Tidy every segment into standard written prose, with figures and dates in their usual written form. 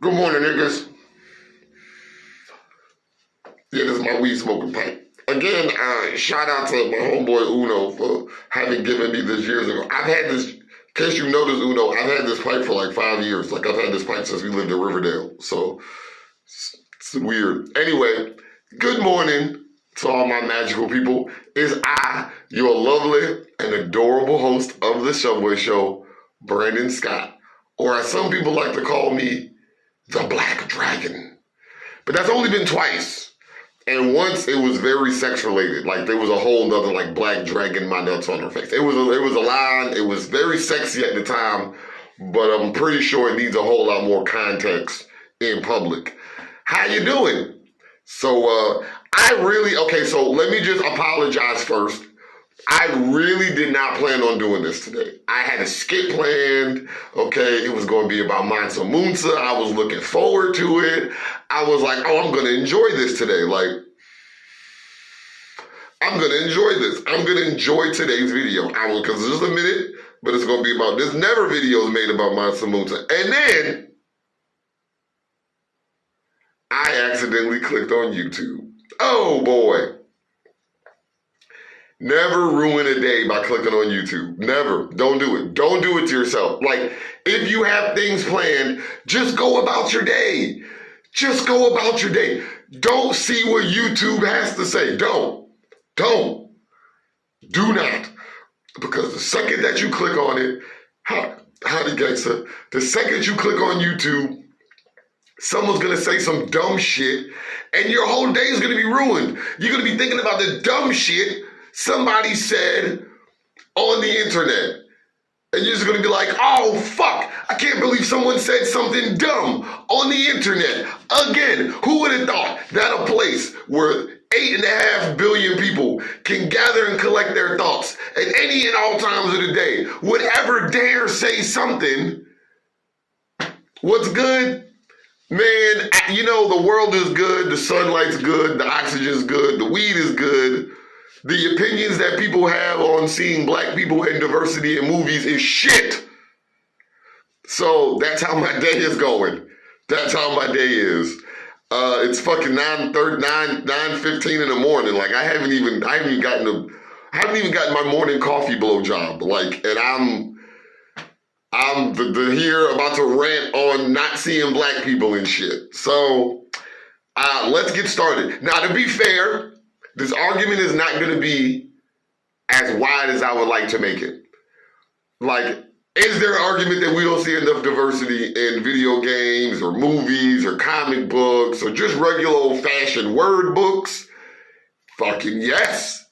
Good morning, niggas. Yeah, this is my weed smoking pipe. Again, shout out to my homeboy Uno for having given me this years ago. I've had this, in case you noticed, Uno, I've had this pipe for like 5 years. Like, I've had this pipe since we lived in Riverdale. So, it's weird. Anyway, good morning to all my magical people. It's I, your lovely and adorable host of the Subway Show, Brandon Scott. Or as some people like to call me, the Black Dragon. But that's only been twice. And once it was very sex related. Like there was a whole nother like black dragon my nuts on her face. It was a line. It was very sexy at the time, but I'm pretty sure it needs a whole lot more context in public. How you doing? So so let me just apologize first. I really did not plan on doing this today. I had a skit planned, okay? It was going to be about Mansa Musa. I was looking forward to it. I was like, oh, I'm going to enjoy this today. Like, I'm going to enjoy this. I'm going to enjoy today's video. Because it's just a minute, but it's going to be about, there's never videos made about Mansa Musa. And then, I accidentally clicked on YouTube. Oh, boy. Never ruin a day by clicking on YouTube. Never. Don't do it. Don't do it to yourself. Like, if you have things planned, just go about your day. Just go about your day. Don't see what YouTube has to say. Don't. Do not. Because the second that you click on it, howdy gangster, the second you click on YouTube, someone's going to say some dumb shit, and your whole day is going to be ruined. You're going to be thinking about the dumb shit somebody said on the internet. And you're just gonna be like, oh, fuck, I can't believe someone said something dumb on the internet. Again, who would have thought that a place where 8.5 billion people can gather and collect their thoughts at any and all times of the day would ever dare say something? What's good? Man, you know, the world is good, the sunlight's good, the oxygen's good, the weed is good. The opinions that people have on seeing black people and diversity in movies is shit. So that's how my day is going. That's how my day is. It's fucking 9:15 in the morning. Like I haven't even gotten my morning coffee blowjob. Like, and I'm here about to rant on not seeing black people and shit. So let's get started. Now, to be fair, this argument is not going to be as wide as I would like to make it. Like, is there an argument that we don't see enough diversity in video games or movies or comic books or just regular old-fashioned word books? Fucking yes.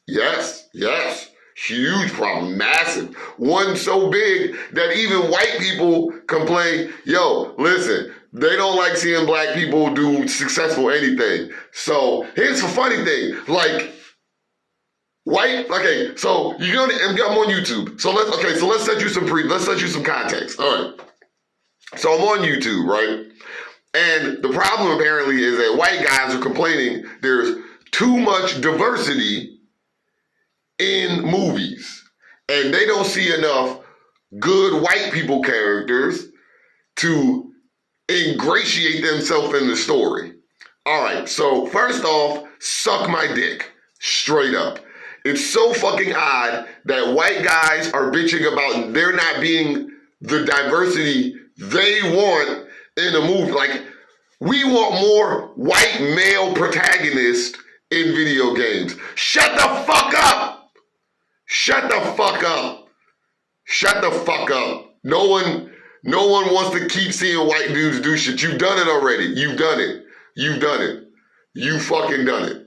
Huge problem, massive. One so big that even white people complain, yo, listen, they don't like seeing black people do successful anything. So here's the funny thing, like so I'm on YouTube. So let's set you some context. All right. So I'm on YouTube, right? And the problem apparently is that white guys are complaining there's too much diversity in movies. And they don't see enough good white people characters to ingratiate themselves in the story. All right, so first off, suck my dick, straight up. It's so fucking odd that white guys are bitching about there not being the diversity they want in a movie. Like, we want more white male protagonists in video games. Shut the fuck up! Shut the fuck up. Shut the fuck up. No one wants to keep seeing white dudes do shit. You've done it already. You've done it. You fucking done it.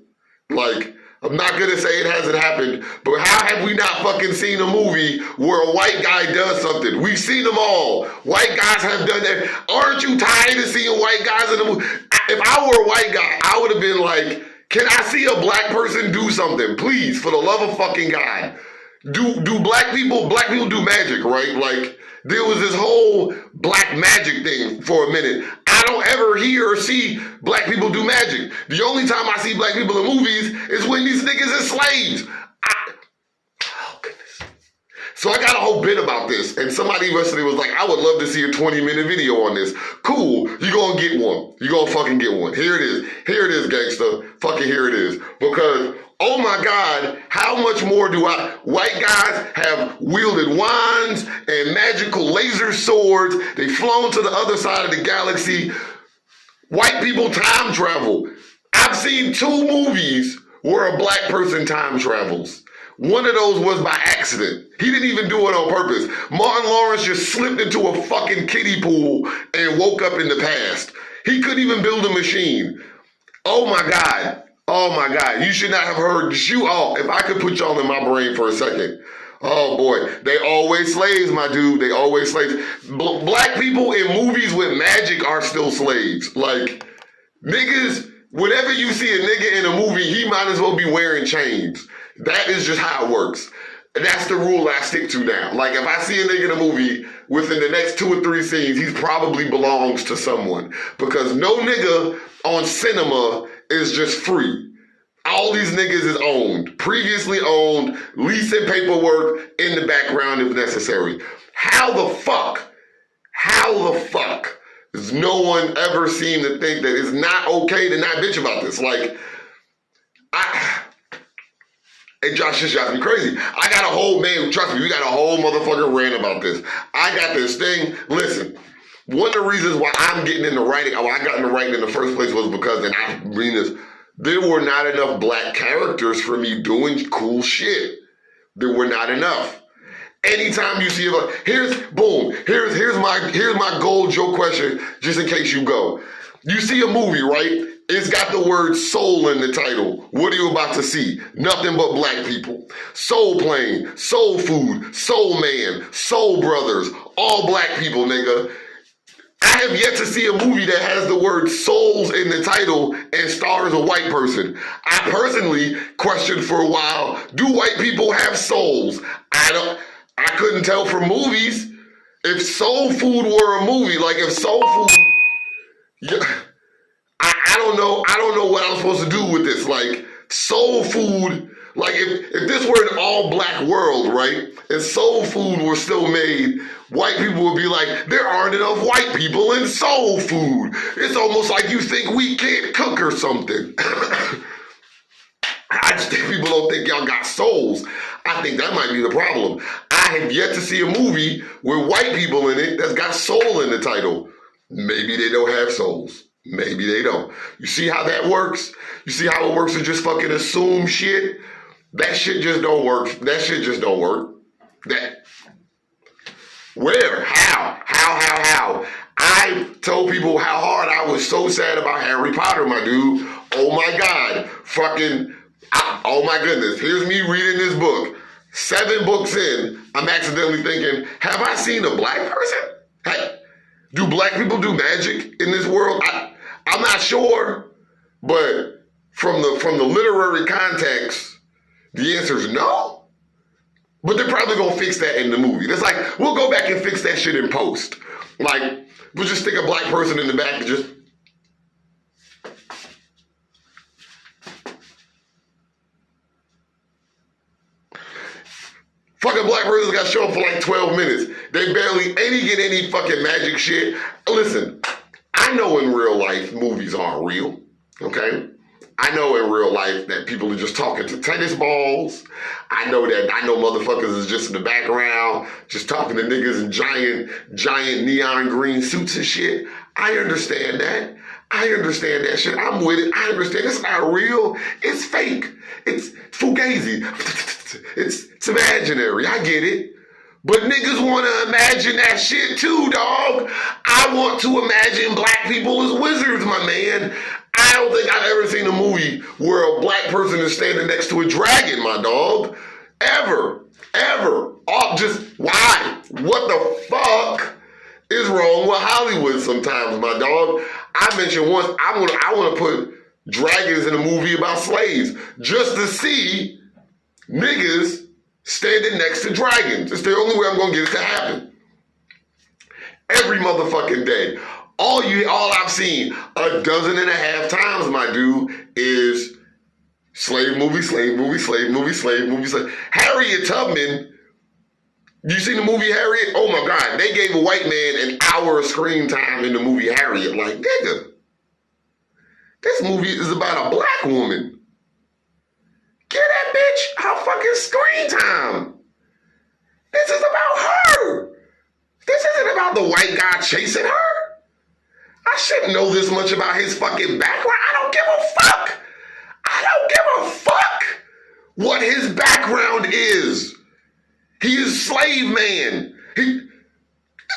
Like, I'm not gonna say it hasn't happened, but how have we not fucking seen a movie where a white guy does something? We've seen them all. White guys have done that. Aren't you tired of seeing white guys in the movie? If I were a white guy, I would have been like, can I see a black person do something? Please, for the love of fucking God. Do black people do magic, right? Like, there was this whole black magic thing for a minute. I don't ever hear or see black people do magic. The only time I see black people in movies is when these niggas are slaves. Oh, goodness. So I got a whole bit about this, and somebody yesterday was like, I would love to see a 20-minute video on this. Cool, you gonna get one. You gonna fucking get one. Here it is. Here it is, gangster. Fucking here it is. Because, oh my God, how much more do white guys have wielded wands and magical laser swords. They've flown to the other side of the galaxy. White people time travel. I've seen 2 movies where a black person time travels. One of those was by accident. He didn't even do it on purpose. Martin Lawrence just slipped into a fucking kiddie pool and woke up in the past. He couldn't even build a machine. Oh my God. Oh my God. You should not have heard you all. If I could put y'all in my brain for a second. Oh boy. They always slaves, my dude. They always slaves. Black people in movies with magic are still slaves. Like, niggas, whenever you see a nigga in a movie, he might as well be wearing chains. That is just how it works. That's the rule I stick to now. Like, if I see a nigga in a movie, within the next 2 or 3 scenes, he probably belongs to someone. Because no nigga on cinema is just free. All these niggas is owned. Previously owned, leasing paperwork in the background if necessary. How the fuck does no one ever seem to think that it's not okay to not bitch about this? Like, hey, Josh, this drives me crazy. I got a whole, man, trust me, we got a whole motherfucking rant about this. I got this thing. Listen, one of the reasons why I'm getting into writing, I got into writing in the first place was because, and I mean this, there were not enough black characters for me doing cool shit. There were not enough. Anytime you see here's my gold joke question, just in case you go. You see a movie, right? It's got the word soul in the title. What are you about to see? Nothing but black people. Soul Plane, Soul Food, Soul Man, Soul Brothers, all black people, nigga. I have yet to see a movie that has the word souls in the title and stars a white person. I personally questioned for a while, do white people have souls? I couldn't tell from movies. If Soul Food were a movie, like if Soul Food, yeah, I don't know what I'm supposed to do with this. Like, Soul Food, like if this were an all black world, right? And Soul Food were still made, white people would be like, there aren't enough white people in Soul Food. It's almost like you think we can't cook or something. I just think people don't think y'all got souls. I think that might be the problem. I have yet to see a movie with white people in it that's got soul in the title. Maybe they don't have souls. Maybe they don't. You see how that works? You see how it works to just fucking assume shit? That shit just don't work. That shit just don't work. Where? How? I told people how hard I was so sad about Harry Potter, my dude. Oh my God. Oh my goodness. Here's me reading this book. 7 books in, I'm accidentally thinking, have I seen a black person? Hey, do black people do magic in this world? I'm not sure, but from the literary context, the answer is no. But they're probably gonna fix that in the movie. It's like, we'll go back and fix that shit in post. Like, we'll just stick a black person in the back and just... Fucking black person's got to show up for like 12 minutes. They barely get any fucking magic shit. Listen, I know in real life movies aren't real, okay? I know in real life that people are just talking to tennis balls. I know motherfuckers is just in the background, just talking to niggas in giant neon green suits and shit. I understand that. I understand that shit. I'm with it. I understand it's not real. It's fake. It's fugazi. It's imaginary. I get it. But niggas want to imagine that shit too, dog. I want to imagine black people as wizards, my man. I don't think I've ever seen a movie where a black person is standing next to a dragon, my dog. Ever. Just why? What the fuck is wrong with Hollywood sometimes, my dog? I mentioned once, I want to put dragons in a movie about slaves just to see niggas standing next to dragons. It's the only way I'm going to get it to happen. Every motherfucking day. All I've seen 12.5 times, my dude, is slave movie. Harriet Tubman You seen the movie Harriet? Oh my God, they gave a white man an hour of screen time in the movie Harriet. Like, nigga, this movie is about a black woman. Give that bitch her fucking screen time. This is about her. This isn't about the white guy chasing her. I shouldn't know this much about his fucking background. I don't give a fuck. I don't give a fuck what his background is. He is slave man.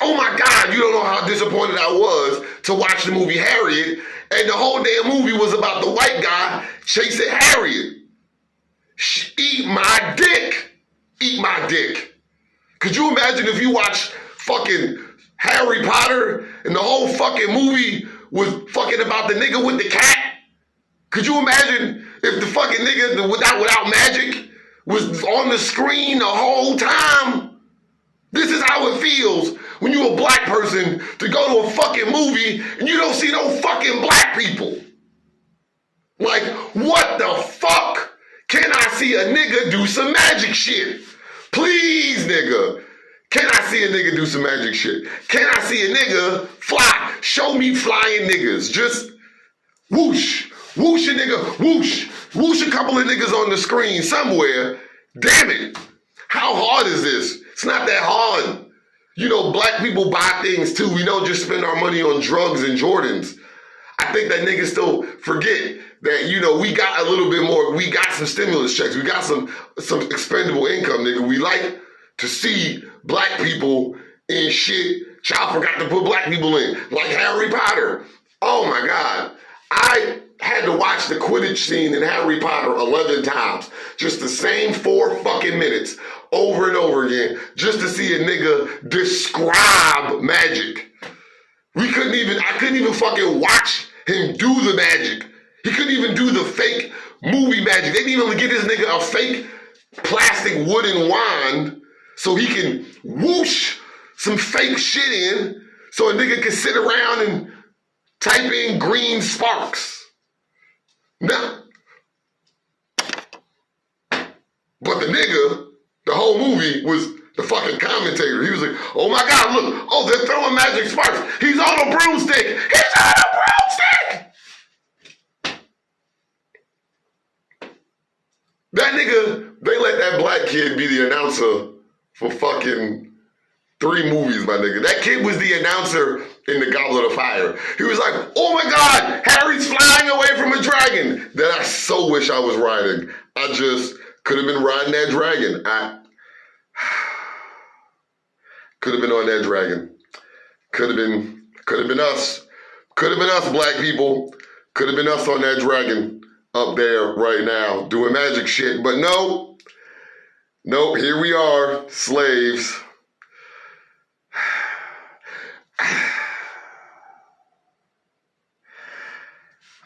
Oh my God, you don't know how disappointed I was to watch the movie Harriet, and the whole damn movie was about the white guy chasing Harriet. Eat my dick. Eat my dick. Could you imagine if you watched fucking Harry Potter and the whole fucking movie was fucking about the nigga with the cat? Could you imagine if the fucking nigga without magic was on the screen the whole time? This is how it feels when you're a black person to go to a fucking movie and you don't see no fucking black people. Like, what the fuck? Can I see a nigga do some magic shit? Please, nigga. Can I see a nigga do some magic shit? Can I see a nigga fly? Show me flying niggas. Just whoosh, whoosh a nigga, whoosh, whoosh a couple of niggas on the screen somewhere. Damn it. How hard is this? It's not that hard. You know, black people buy things too. We don't just spend our money on drugs and Jordans. I think that niggas still forget that, you know, we got a little bit more. We got some stimulus checks. We got some expendable income, nigga. We like to see black people in shit y'all forgot to put black people in, like Harry Potter. Oh my God. I had to watch the Quidditch scene in Harry Potter 11 times. Just the same 4 fucking minutes over and over again, just to see a nigga describe magic. I couldn't even fucking watch him do the magic. He couldn't even do the fake movie magic. They didn't even get this nigga a fake plastic wooden wand so he can whoosh some fake shit in so a nigga can sit around and type in green sparks. Nah. But the nigga, the whole movie was the fucking commentator. He was like, oh my God, look. Oh, they're throwing magic sparks. He's on a broomstick. He's on a broomstick. That nigga, they let that black kid be the announcer for fucking 3 movies, my nigga. That kid was the announcer in The Goblet of Fire. He was like, oh my God, Harry's flying away from a dragon that I so wish I was riding. I just could have been riding that dragon. I could have been on that dragon. Could have been us. Could have been us, black people. Could have been us on that dragon up there right now doing magic shit. But no, here we are, slaves.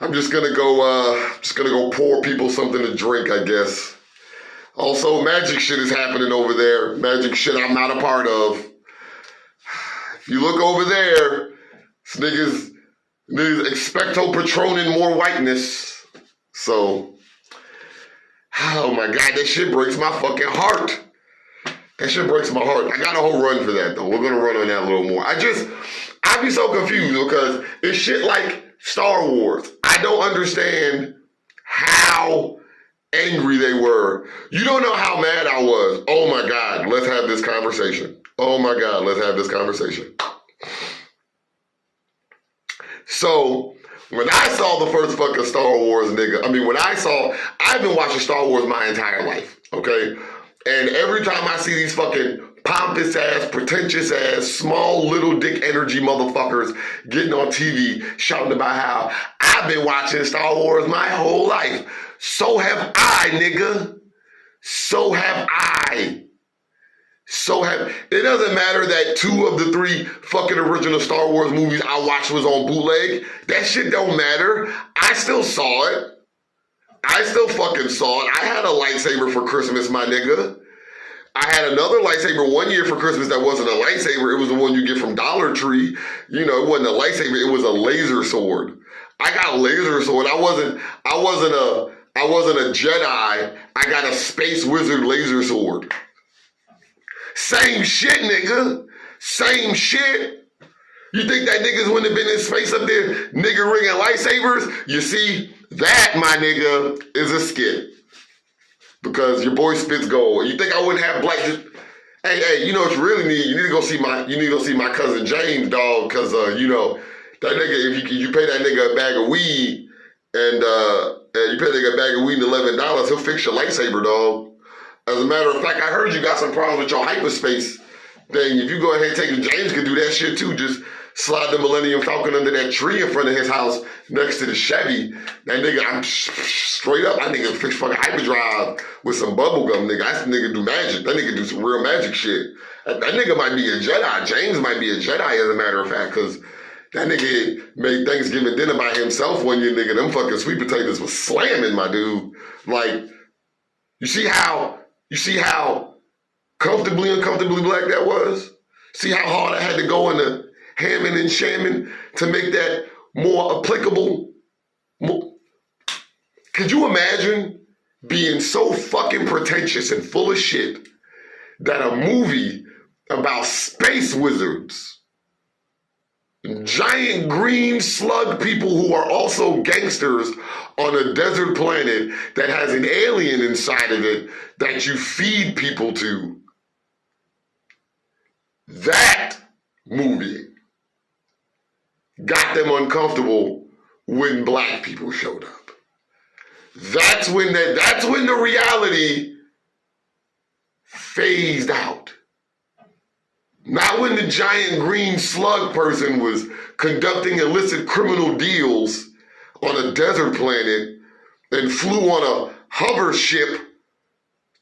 I'm just gonna go pour people something to drink, I guess. Also, magic shit is happening over there. Magic shit I'm not a part of. If you look over there, niggas expecto patronin more whiteness. So, oh my God, that shit breaks my fucking heart. That shit breaks my heart. I got a whole run for that though. We're gonna run on that a little more. I be so confused because it's shit like Star Wars. I don't understand how angry they were. You don't know how mad I was. Oh my God, let's have this conversation. Oh my God, let's have this conversation. So, when I saw the first fucking Star Wars, nigga, I've been watching Star Wars my entire life, okay? And every time I see these fucking pompous ass, pretentious ass, small little dick energy motherfuckers getting on TV shouting about how I've been watching Star Wars my whole life. So have I, nigga. So have I. It doesn't matter that 2 of the 3 fucking original Star Wars movies I watched was on bootleg. That shit don't matter. I still saw it. I still fucking saw it. I had a lightsaber for Christmas, my nigga. I had another lightsaber one year for Christmas that wasn't a lightsaber. It was the one you get from Dollar Tree. You know, it wasn't a lightsaber. It was a laser sword. I got a laser sword. I wasn't a Jedi. I got a space wizard laser sword. Same shit, nigga. Same shit. You think that niggas wouldn't have been in space up there, nigga ringing lightsabers? You see, that, my nigga, is a skit. Because your boy spits gold. You think I wouldn't have black? Hey, you know what you really need? You need to go see my cousin James, dog. Cause you know that nigga. If you pay that nigga a bag of weed and you pay that nigga a bag of weed and $11, he'll fix your lightsaber, dog. As a matter of fact, I heard you got some problems with your hyperspace thing. If you go ahead and take it, James could do that shit too. Just slide the Millennium Falcon under that tree in front of his house next to the Chevy. That nigga, I'm straight up, that nigga fix fucking hyperdrive with some bubble gum, nigga. That nigga do magic. That nigga do some real magic shit. That nigga might be a Jedi. James might be a Jedi, as a matter of fact, because that nigga made Thanksgiving dinner by himself one year, nigga. Them fucking sweet potatoes was slamming, my dude. Like, you see how comfortably, uncomfortably black that was? See how hard I had to go into hamming and shamming to make that more applicable? Could you imagine being so fucking pretentious and full of shit that a movie about space wizards, giant green slug people who are also gangsters on a desert planet that has an alien inside of it that you feed people to, that movie got them uncomfortable when black people showed up. That's when the reality phased out. Not when the giant green slug person was conducting illicit criminal deals on a desert planet and flew on a hover ship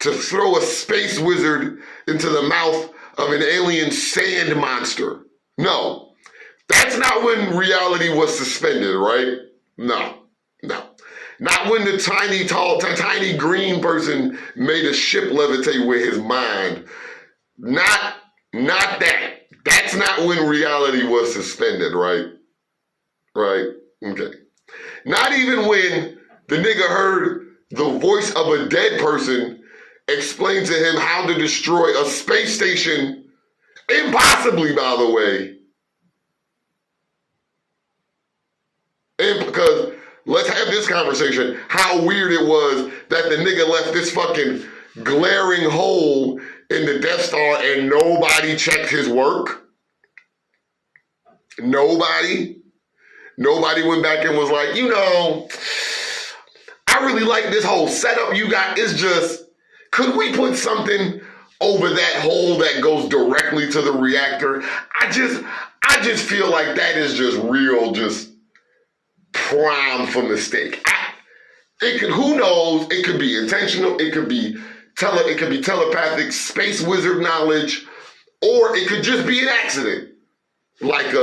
to throw a space wizard into the mouth of an alien sand monster. No, that's not when reality was suspended, right? No. Not when the tiny green person made a ship levitate with his mind. Not that. That's not when reality was suspended, right? Right? Okay. Not even when the nigga heard the voice of a dead person explain to him how to destroy a space station, impossibly, by the way. And because, let's have this conversation, how weird it was that the nigga left this fucking glaring hole in the Death Star and nobody checked his work. Nobody went back and was like, you know, I really like this whole setup you got. It's just, could we put something over that hole that goes directly to the reactor? I just feel like that is just real, just prime for mistake. Who knows? It could be intentional. It could be telepathic space wizard knowledge, or it could just be an accident, like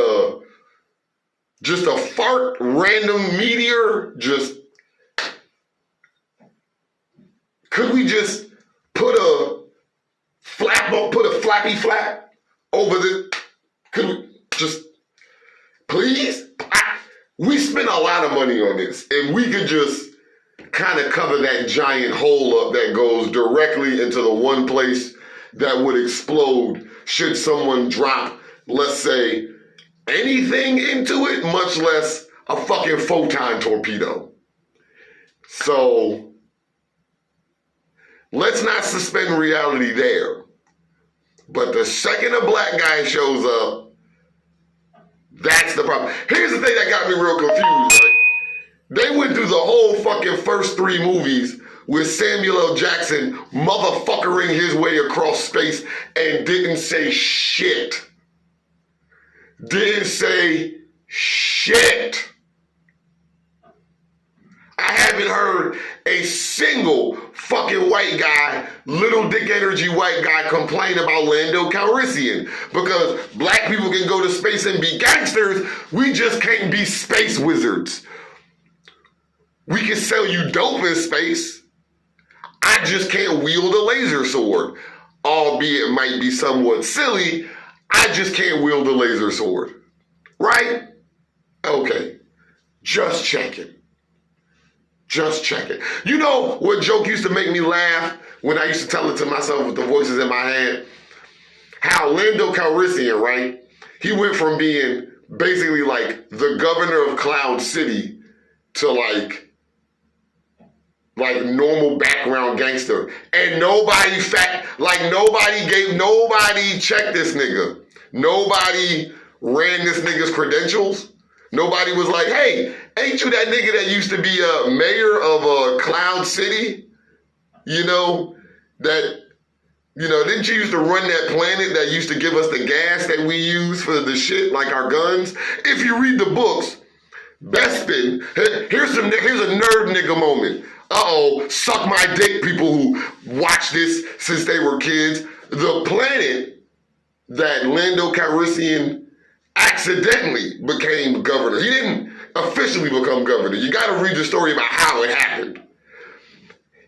just a fart, random meteor. Just could we just put a flappy flap over the? Could we just please? We spent a lot of money on this, and we could just kind of cover that giant hole up that goes directly into the one place that would explode should someone drop, let's say, anything into it, much less a fucking photon torpedo. So let's not suspend reality there. But the second a black guy shows up, that's the problem. Here's the thing that got me real confused, right? They went through the whole fucking first 3 movies with Samuel L. Jackson motherfuckering his way across space and didn't say shit. Didn't say shit. I haven't heard a single fucking white guy, little dick energy white guy complain about Lando Calrissian, because black people can go to space and be gangsters. We just can't be space wizards. We can sell you dope in space. I just can't wield a laser sword. Albeit it might be somewhat silly, I just can't wield a laser sword. Right? Okay. Just checking. Just checking. You know what joke used to make me laugh when I used to tell it to myself with the voices in my head? how Lando Calrissian, right? He went from being basically like the governor of Cloud City to like normal background gangster. And nobody checked this nigga. Nobody ran this nigga's credentials. Nobody was like, hey, ain't you that nigga that used to be a mayor of Cloud City? Didn't you used to run that planet that used to give us the gas that we use for the shit, like our guns? If you read the books, Bespin, here's a nerd nigga moment. Suck my dick, people who watch this since they were kids. The planet that Lando Calrissian accidentally became governor. He didn't officially become governor. You gotta read the story about how it happened.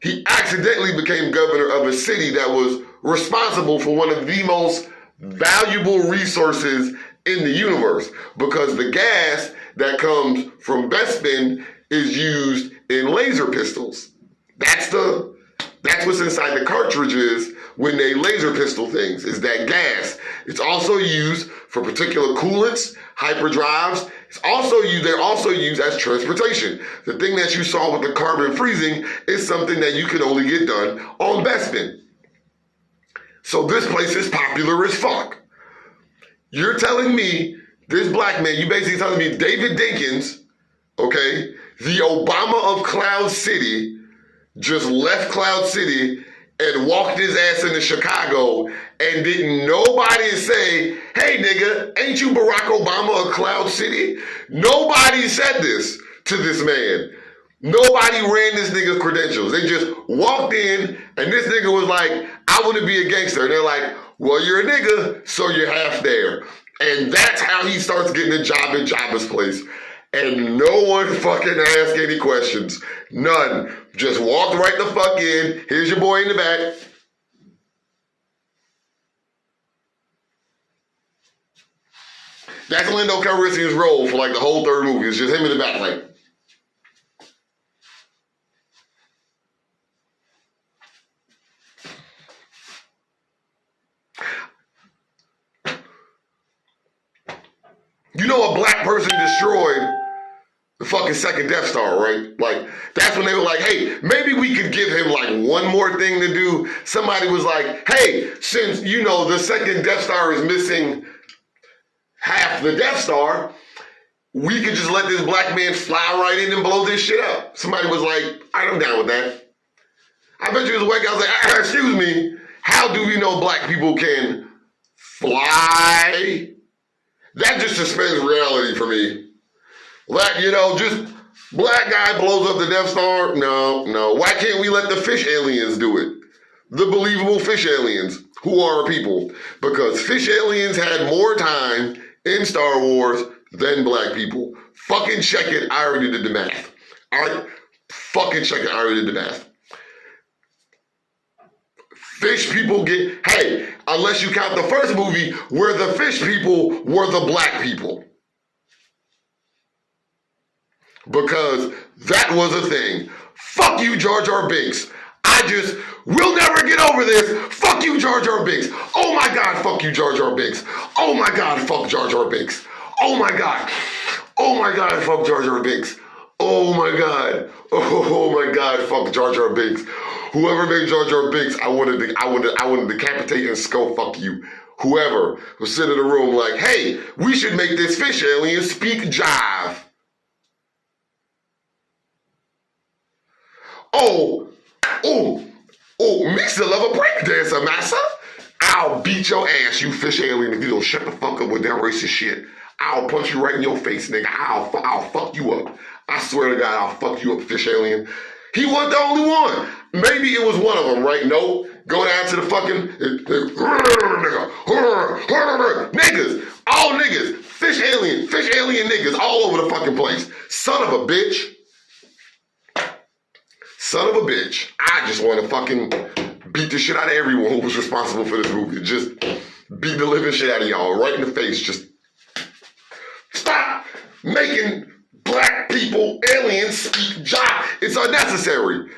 He accidentally became governor of a city that was responsible for one of the most valuable resources in the universe, because the gas that comes from Bespin is used in laser pistols. That's what's inside the cartridges when they laser pistol things, is that gas. It's also used for particular coolants, hyperdrives. They're also used as transportation. The thing that you saw with the carbon freezing is something that you can only get done on Bespin. So this place is popular as fuck. You're telling me, this black man, you basically telling me David Dinkins, okay, the Obama of Cloud City, just left Cloud City and walked his ass into Chicago, and didn't nobody say, hey nigga, ain't you Barack Obama of Cloud City? Nobody said this to this man. Nobody ran this nigga's credentials. They just walked in, and this nigga was like, I want to be a gangster. And they're like, well, you're a nigga, so you're half there. And that's how he starts getting a job in Jabba's place. And no one fucking asked any questions. None. Just walked right the fuck in. Here's your boy in the back. That's Lando Calrissian's role for like the whole third movie. It's just him in the back, like. You know, a black person destroyed the fucking second Death Star, right? Like, that's when they were like, hey, maybe we could give him like one more thing to do. Somebody was like, hey, since, the second Death Star is missing half the Death Star, we could just let this black man fly right in and blow this shit up. Somebody was like, I'm down with that. I bet you it was a white guy. I was like, excuse me, how do we know black people can fly? That just suspends reality for me. Like, just black guy blows up the Death Star. No. Why can't we let the fish aliens do it? The believable fish aliens who are our people. Because fish aliens had more time in Star Wars than black people. Fucking check it. I already did the math. All right? Fucking check it. I already did the math. Fish people hey, unless you count the first movie where the fish people were the black people. Because that was a thing. Fuck you, Jar Jar Binks. We'll never get over this. Fuck you, Jar Jar Binks. Oh my God, fuck you, Jar Jar Binks. Oh my God, fuck Jar Jar Binks. Oh my God. Oh my God, fuck Jar Jar Binks. Oh my God. Oh my God, fuck Jar Jar Binks. Whoever made Jar Jar Binks, I wanted to decapitate and skull fuck you. Whoever was sitting in the room like, hey, we should make this fish alien speak jive. Oh, Misa love a breakdancer, massa. I'll beat your ass, you fish alien, if you don't shut the fuck up with that racist shit. I'll punch you right in your face, nigga. I'll fuck you up. I swear to God, I'll fuck you up, fish alien. He wasn't the only one. Maybe it was one of them, right? No. Go down to the fucking niggas. All niggas. Fish alien niggas all over the fucking place. Son of a bitch. Son of a bitch. I just want to fucking beat the shit out of everyone who was responsible for this movie. Just beat the living shit out of y'all right in the face. Just stop making black people aliens speak jive. It's unnecessary.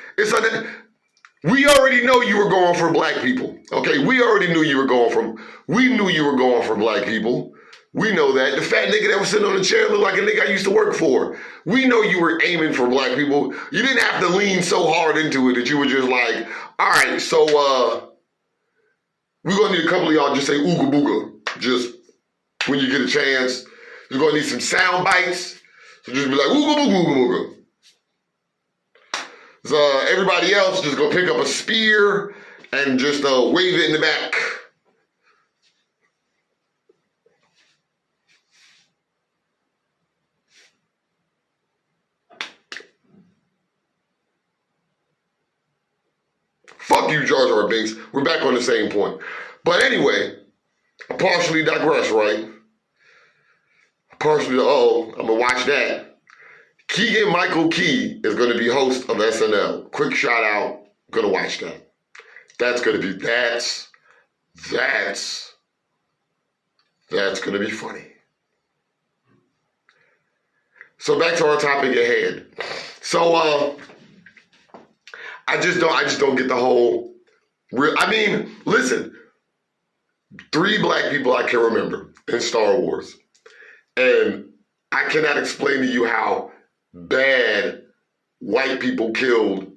We already know you were going for black people. Okay, we already knew you were going for black people. We know that. The fat nigga that was sitting on the chair looked like a nigga I used to work for. We know you were aiming for black people. You didn't have to lean so hard into it that you were just like, all right, so we're gonna need a couple of y'all just say ooga booga. Just when you get a chance. You're gonna need some sound bites. So just be like ooga booga, ooga booga. So everybody else just go pick up a spear and just wave it in the back. Fuck you, Jar Jar Binks. We're back on the same point. But anyway, I partially digress, right? I'm gonna watch that. Keegan-Michael Key is gonna be host of SNL. Quick shout out, gonna watch that. That's gonna be funny. So back to our topic at hand. So I just don't get the whole real. I mean, listen, 3 black people I can remember in Star Wars, and I cannot explain to you how bad white people killed,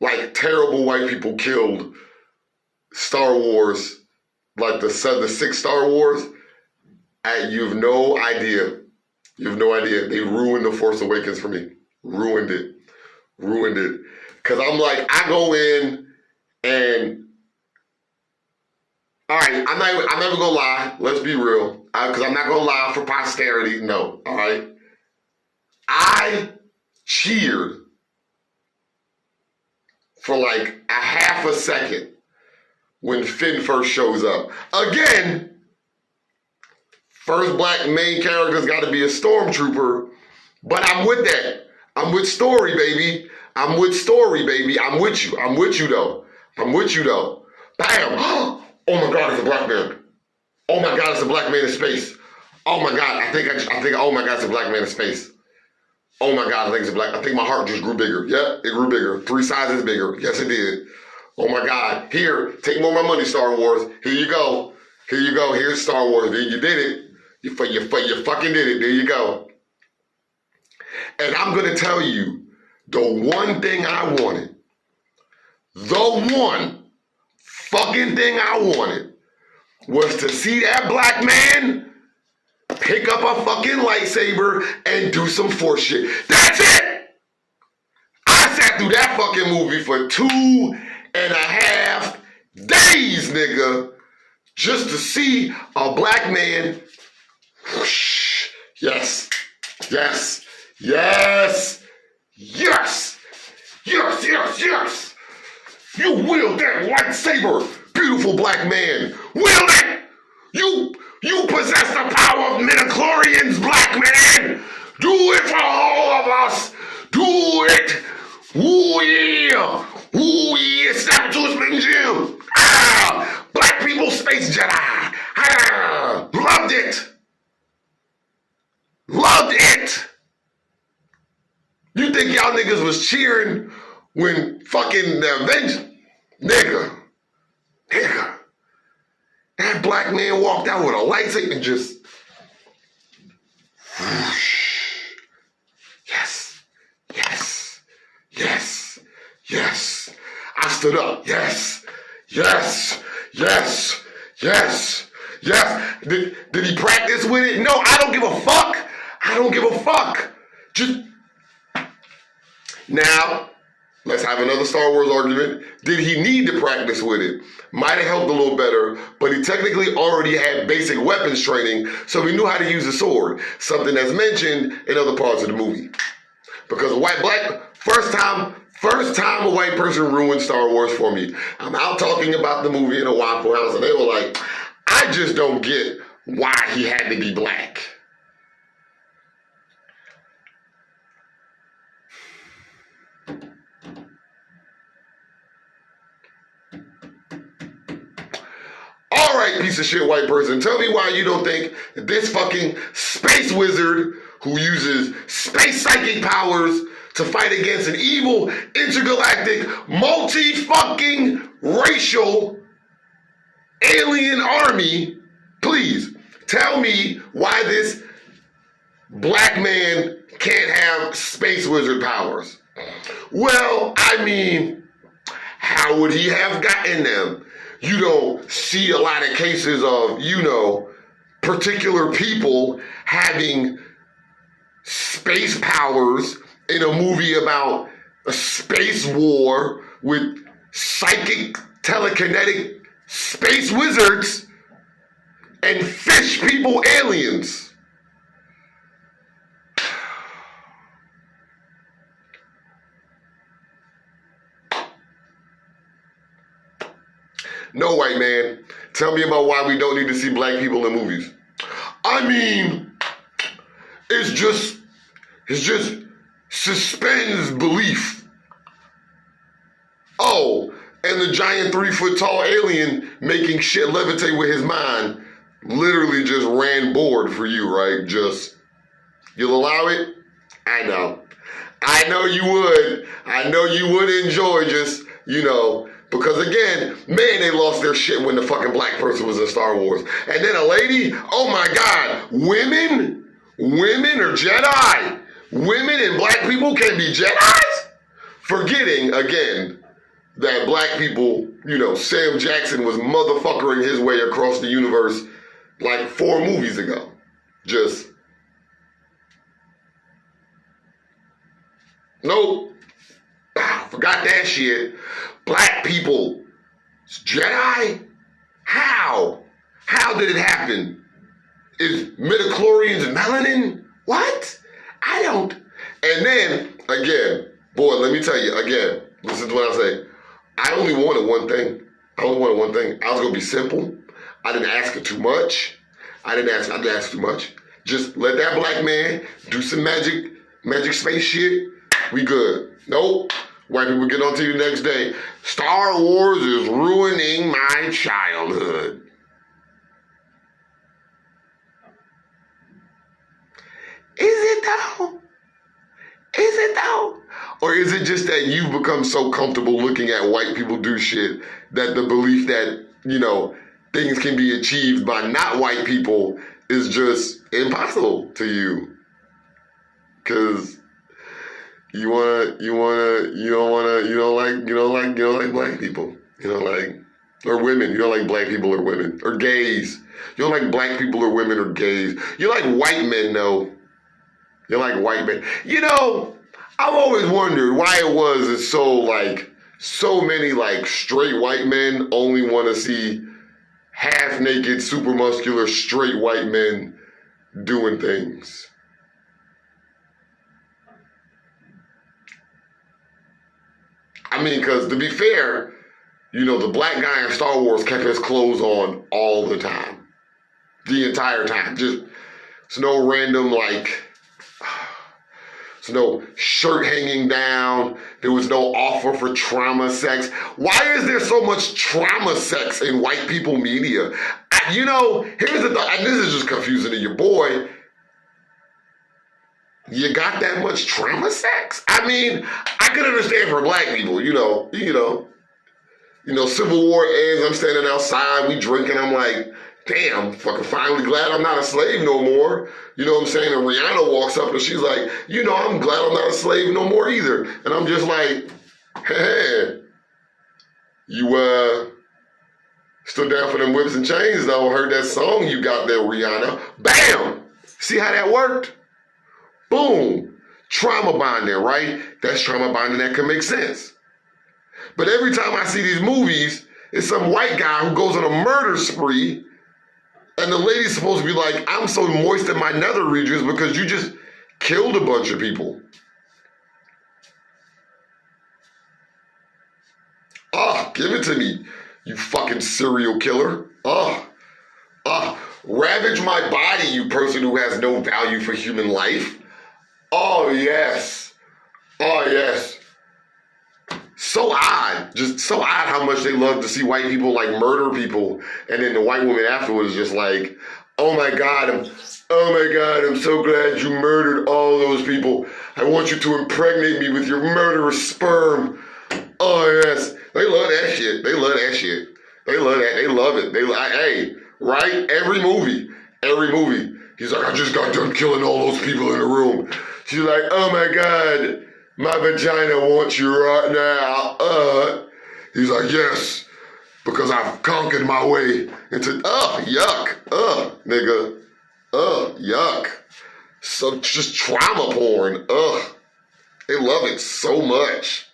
like terrible white people killed Star Wars, like the 6 Star Wars. You have no idea. You have no idea. They ruined The Force Awakens for me. Ruined it. Because I'm like, I go in and, all right, I'm never going to lie. Let's be real. Because I'm not going to lie for posterity. No, all right? I cheered for like a half a second when Finn first shows up. Again, first black main character's got to be a stormtrooper, but I'm with that. I'm with story, baby. I'm with you though. Bam! Oh my God, it's a black man. Oh my God, it's a black man in space. Oh my God, oh my God, it's a black man in space. Oh my God, I think my heart just grew bigger. Yep, it grew bigger. 3 sizes bigger. Yes, it did. Oh my God. Here, take more of my money, Star Wars. Here you go. Here's Star Wars. You did it. You fucking did it. There you go. And I'm going to tell you, the one thing I wanted, the one fucking thing I wanted was to see that black man pick up a fucking lightsaber and do some Force shit. That's it! I sat through that fucking movie for 2.5 days, nigga, just to see a black man. Whoosh. Yes. You wield that lightsaber, beautiful black man. Wield it! You possess the power of midichlorians, black man! Do it for all of us! Do it! Ooh yeah! Saboteur Spin Jim! Ah! Black people Space Jedi! Ah! Loved it! You think y'all niggas was cheering when fucking the Avengers? Nigga. That black man walked out with a lightsaber and just, whoosh. Yes. I stood up. Yes. Did he practice with it? No, I don't give a fuck. Just, now, let's have another Star Wars argument. Did he need to practice with it? Might have helped a little better, but he technically already had basic weapons training, so he knew how to use a sword, something that's mentioned in other parts of the movie. Because first time a white person ruined Star Wars for me. I'm out talking about the movie in a Waffle House, and they were like, I just don't get why he had to be black. All right, piece of shit white person, tell me why you don't think that this fucking space wizard who uses space psychic powers to fight against an evil, intergalactic, multi-fucking racial alien army, please tell me why this black man can't have space wizard powers. Well, I mean, how would he have gotten them? You don't see a lot of cases of, particular people having space powers in a movie about a space war with psychic, telekinetic space wizards and fish people aliens. No, white man, tell me about why we don't need to see black people in movies. I mean, it's just suspends belief. Oh, and the giant 3-foot tall alien making shit levitate with his mind literally just ran board for you, right? You'll allow it? I know. I know you would. I know you would enjoy because again, man, they lost their shit when the fucking black person was in Star Wars. And then a lady, oh my God, women are Jedi. Women and black people can be Jedis? Forgetting, again, that black people, Sam Jackson was motherfuckering his way across the universe like 4 movies ago. Nope. Forgot that shit. Black people, Jedi? How? How did it happen? Is midichlorians melanin? What? I don't. And then, again, boy, let me tell you, again, listen to what I say. I only wanted one thing. I was going to be simple. I didn't ask for too much. I didn't ask too much. Just let that black man do some magic space shit. We good. Nope. White people get on TV the next day. Star Wars is ruining my childhood. Is it though? Or is it just that you've become so comfortable looking at white people do shit that the belief that, things can be achieved by not white people is just impossible to you? Cause you don't like black people. Or women. You don't like black people or women. Or gays. You don't like black people or women or gays. You like white men, though. You like white men. I've always wondered why it was that so many straight white men only want to see half-naked, super muscular, straight white men doing things. I mean, because to be fair, the black guy in Star Wars kept his clothes on all the time. The entire time. It's no random, it's no shirt hanging down. There was no offer for trauma sex. Why is there so much trauma sex in white people media? Here's the thought, and this is just confusing to your boy. You got that much trauma sex? I mean, I could understand for black people, Civil War ends, I'm standing outside, we drinking, I'm like, damn, fucking finally glad I'm not a slave no more. You know what I'm saying? And Rihanna walks up and she's like, I'm glad I'm not a slave no more either. And I'm just like, hey, you still down for them whips and chains though? Heard that song you got there, Rihanna. Bam! See how that worked? Boom. Trauma bonding, right? That's trauma bonding that can make sense. But every time I see these movies, it's some white guy who goes on a murder spree, and the lady's supposed to be like, I'm so moist in my nether regions because you just killed a bunch of people. Give it to me, you fucking serial killer. Ravage my body, you person who has no value for human life. Oh, yes. So odd. just so odd how much they love to see white people like murder people, and then the white woman afterwards is just like, oh my God, I'm so glad you murdered all those people. I want you to impregnate me with your murderous sperm. Oh yes, they love that shit. They love that shit. They love that. They love it. Hey, right? Every movie. He's like, I just got done killing all those people in the room. She's like, oh my God, my vagina wants you right now. He's like, yes, because I've conquered my way into, yuck, nigga, yuck. So just trauma porn, they love it so much.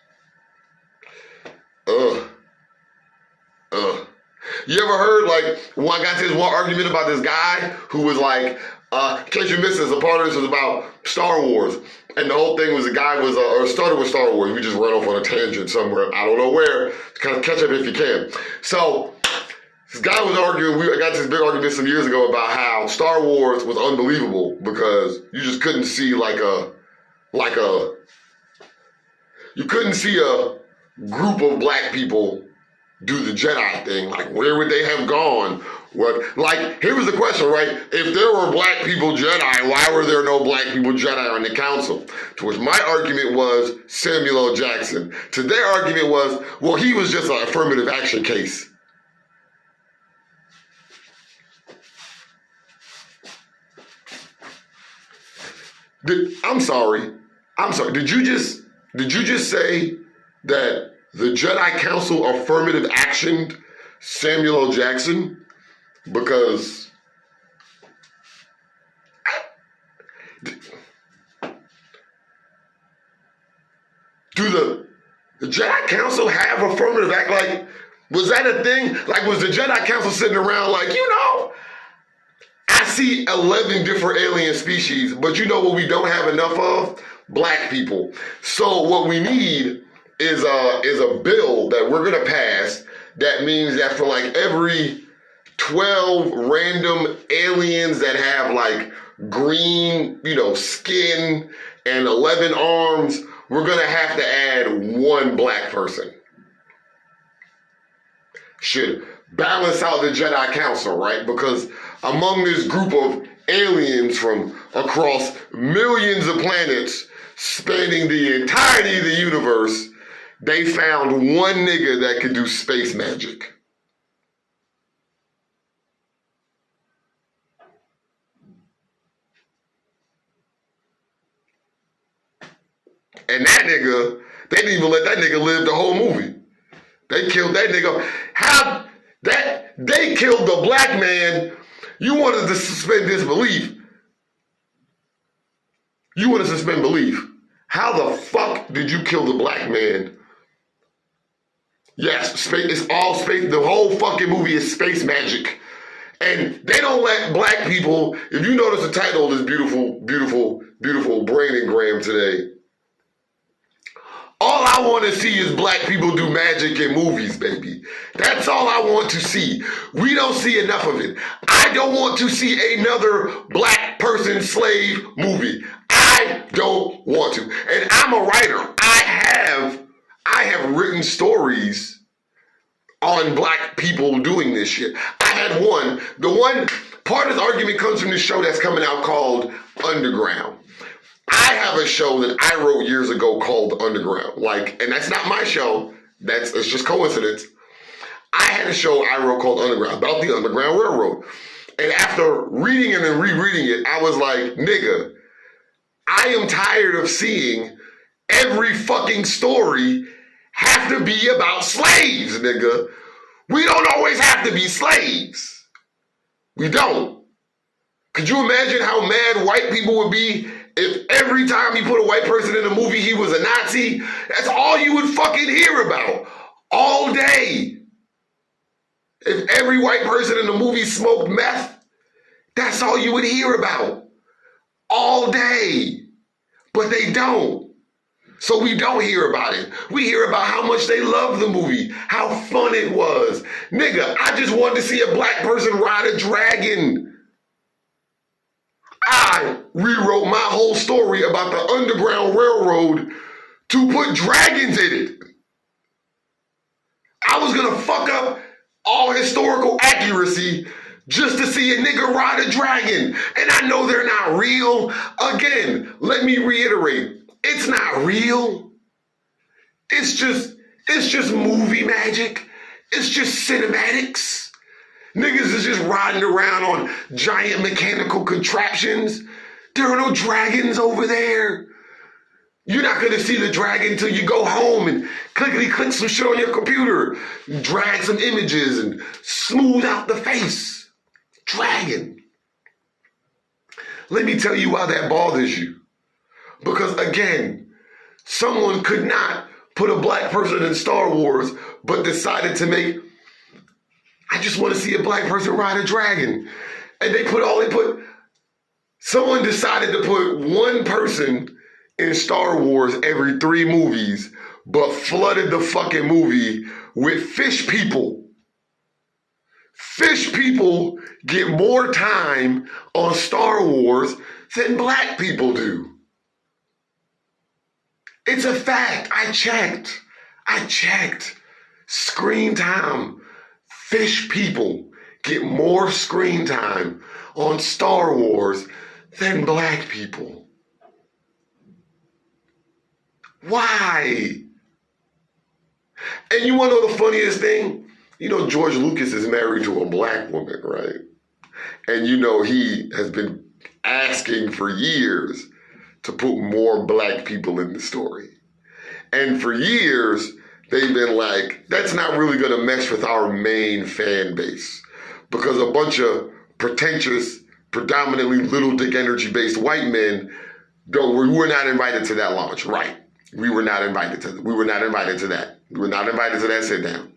You ever heard, like, I got this one argument about this guy who was like, in case you missed this, a part of this was about Star Wars. And the whole thing was the guy was, or started with Star Wars. We just ran off on a tangent somewhere. I don't know where. Kind of catch up if you can. So, this guy was arguing, I got this big argument some years ago about how Star Wars was unbelievable because you just couldn't see you couldn't see a group of black people do the Jedi thing. Like, where would they have gone? What? Like, here was the question, right? If there were black people Jedi, why were there no black people Jedi on the council? To which my argument was Samuel L. Jackson. To their argument was, well, he was just an affirmative action case. I'm sorry. Did you just say that the Jedi Council affirmative actioned Samuel L. Jackson? Because do the Jedi Council have affirmative act? Like, was that a thing? Like, was the Jedi Council sitting around like, I see 11 different alien species, but you know what we don't have enough of? Black people. So what we need is a bill that we're gonna pass that means that for like every 12 random aliens that have like green, skin and 11 arms, we're gonna have to add one black person. Should balance out the Jedi Council, right? Because among this group of aliens from across millions of planets spanning the entirety of the universe, they found one nigga that could do space magic. And that nigga, they didn't even let that nigga live the whole movie. They killed that nigga. They killed the black man. You wanted to suspend disbelief. You want to suspend belief. How the fuck did you kill the black man? Yes, space, it's all space. The whole fucking movie is space magic. And they don't let black people, if you notice the title of this beautiful, beautiful, beautiful brain-engram today, all I want to see is black people do magic in movies, baby. That's all I want to see. We don't see enough of it. I don't want to see another black person slave movie. I don't want to. And I'm a writer. I have written stories on black people doing this shit. I had one. The one part of the argument comes from this show that's coming out called Underground. I have a show that I wrote years ago called Underground. And that's not my show. It's just coincidence. I had a show I wrote called Underground about the Underground Railroad. And after reading it and rereading it, I was like, nigga, I am tired of seeing every fucking story have to be about slaves, nigga. We don't always have to be slaves. We don't. Could you imagine how mad white people would be if every time you put a white person in a movie, he was a Nazi? That's all you would fucking hear about all day. If every white person in the movie smoked meth, that's all you would hear about all day. But they don't. So we don't hear about it. We hear about how much they love the movie, how fun it was. Nigga, I just wanted to see a black person ride a dragon. I rewrote my whole story about the Underground Railroad to put dragons in it. I was gonna fuck up all historical accuracy just to see a nigga ride a dragon. And I know they're not real. Again, let me reiterate, it's not real. It's just movie magic. It's just cinematics. Niggas is just riding around on giant mechanical contraptions. There are no dragons over there. You're not gonna see the dragon until you go home and clickety click some shit on your computer, drag some images and smooth out the face. Dragon. Let me tell you why that bothers you. Because again, someone could not put a black person in Star Wars, but decided to make, I just want to see a black person ride a dragon. And someone decided to put one person in Star Wars every 3 movies, but flooded the fucking movie with fish people. Fish people get more time on Star Wars than black people do. It's a fact. I checked. Screen time. Fish people get more screen time on Star Wars than black people. Why? And you want to know the funniest thing? You know, George Lucas is married to a black woman, right? And you know, he has been asking for years to put more black people in the story. And for years, they've been like, that's not really going to mesh with our main fan base. Because a bunch of pretentious, predominantly little dick energy based white men we were not invited to that launch, right? We were not invited to that. We were not invited to that sit down.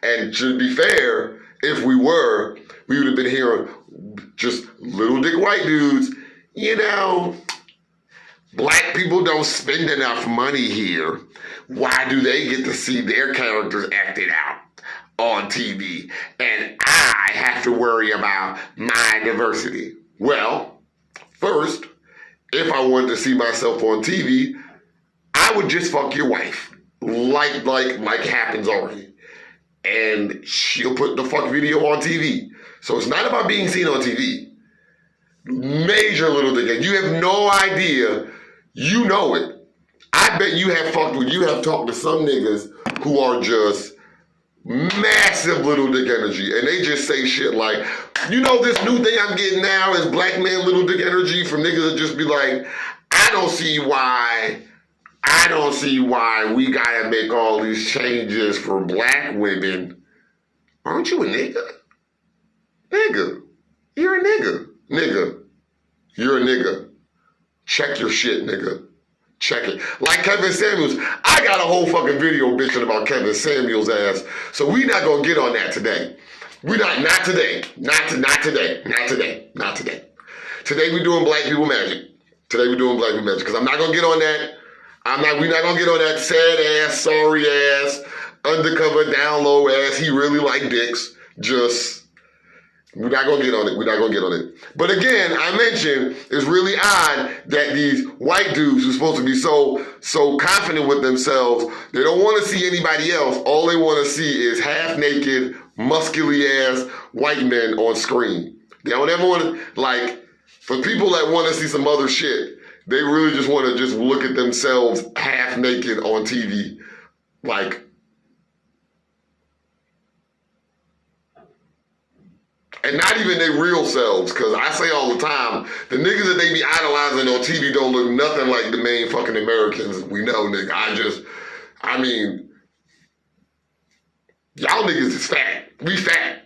And to be fair, if we were, we would have been hearing just little dick white dudes, you know, black people don't spend enough money here. Why do they get to see their characters acted out on TV? And I have to worry about my diversity. Well, first, if I wanted to see myself on TV, I would just fuck your wife, like happens already. And she'll put the fuck video on TV. So it's not about being seen on TV. Major little thing. You have no idea. You know it. I bet you have talked to some niggas who are just massive little dick energy. And they just say shit like, you know, this new thing I'm getting now is black man little dick energy from niggas that just be like, I don't see why we gotta make all these changes for black women. Aren't you a nigga? Nigga. You're a nigga. Nigga. You're a nigga. Check your shit, nigga. Check it. Like Kevin Samuels. I got a whole fucking video bitching about Kevin Samuels' ass. So we not gonna get on that today. Not today. Today we doing black people magic. Because I'm not gonna get on that. We're not gonna get on that sad ass, sorry ass, undercover, down low ass, he really like dicks. We're not gonna get on it. But again, I mentioned it's really odd that these white dudes who's supposed to be so confident with themselves, they don't want to see anybody else. All they want to see is half naked, muscular ass white men on screen. They don't ever want to, like, for people that want to see some other shit, they really just want to just look at themselves half naked on TV. Like, and not even their real selves, because I say all the time, the niggas that they be idolizing on TV don't look nothing like the main fucking Americans we know, nigga. I mean, y'all niggas is fat. We fat.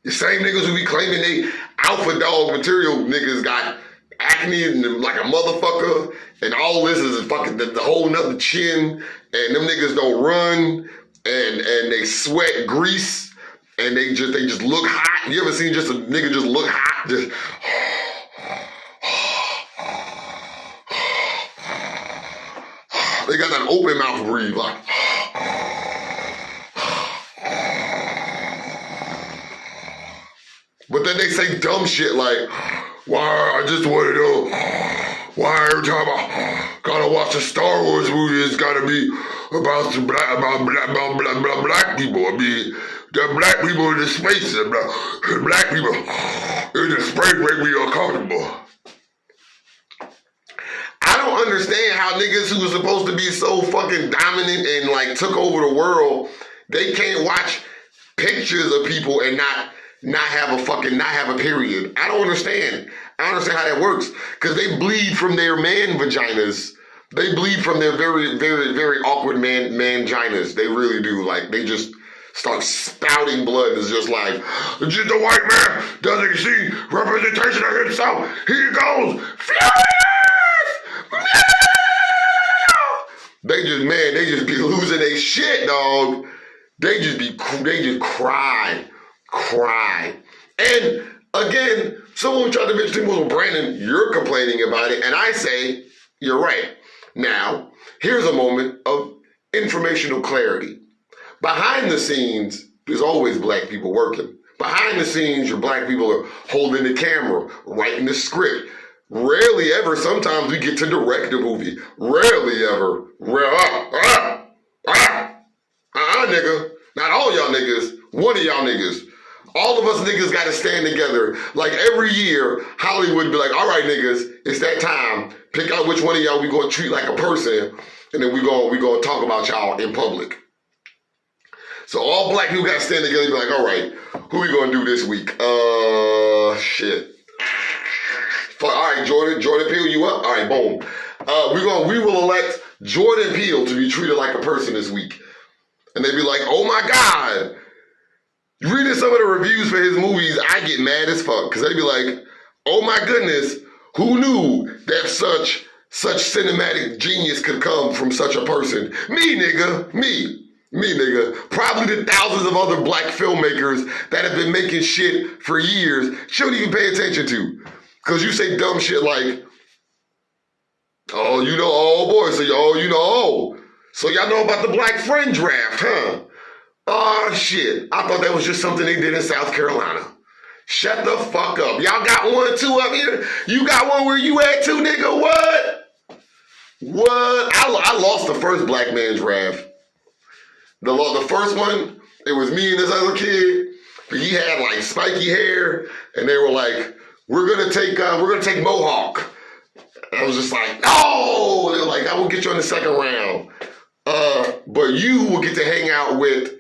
The same niggas who be claiming they alpha dog material niggas got acne and like a motherfucker, and all this is fucking the whole nother chin, and them niggas don't run, and they sweat grease, and they just look hot. You ever seen just a nigga just look hot? Just they got that open mouth breathe like. But then they say dumb shit like, "Why? I just want to know Why every time I gotta watch a Star Wars movie, it's gotta be about black people. I mean, the black people in the space, the black people in the space make me uncomfortable. I don't understand how niggas who were supposed to be so fucking dominant and like took over the world, they can't watch pictures of people and not have a period. I don't understand. I don't understand how that works. Because they bleed from their man vaginas. They bleed from their very, very, very awkward man-ginas. They really do. Like, they just start spouting blood. It's just like, just the white man doesn't see representation of himself. He goes, furious! They just be losing their shit, dog. They just cry. And again, someone tried to mention, well, Brandon, you're complaining about it. And I say, you're right. Now, here's a moment of informational clarity. Behind the scenes, there's always black people working. Behind the scenes, your black people are holding the camera, writing the script. Rarely ever, sometimes we get to direct a movie. Rarely ever. Nigga. Not all y'all niggas. One of y'all niggas. All of us niggas gotta stand together. Like every year, Hollywood be like, all right, niggas, it's that time. Pick out which one of y'all we gonna treat like a person, and then we gonna talk about y'all in public. So all black people gotta stand together and be like, all right, who we gonna do this week? Shit. All right, Jordan Peele, you up? All right, boom. We will elect Jordan Peele to be treated like a person this week. And they be like, oh my God. Reading some of the reviews for his movies, I get mad as fuck. Because they be like, oh my goodness, who knew that such cinematic genius could come from such a person? Me, nigga. Me, nigga. Probably the thousands of other black filmmakers that have been making shit for years shouldn't even pay attention to. Because you say dumb shit like, oh, you know, oh boy, so so y'all know about the Black Friend draft, huh? Oh shit, I thought that was just something they did in South Carolina. Shut the fuck up. Y'all got one too up here? You got one where you at too, nigga? What? I lost the first black man draft. The first one, it was me and this other kid. He had like spiky hair, and they were like, we're gonna take Mohawk. And I was just like, no! They're like, I will get you on the second round. But you will get to hang out with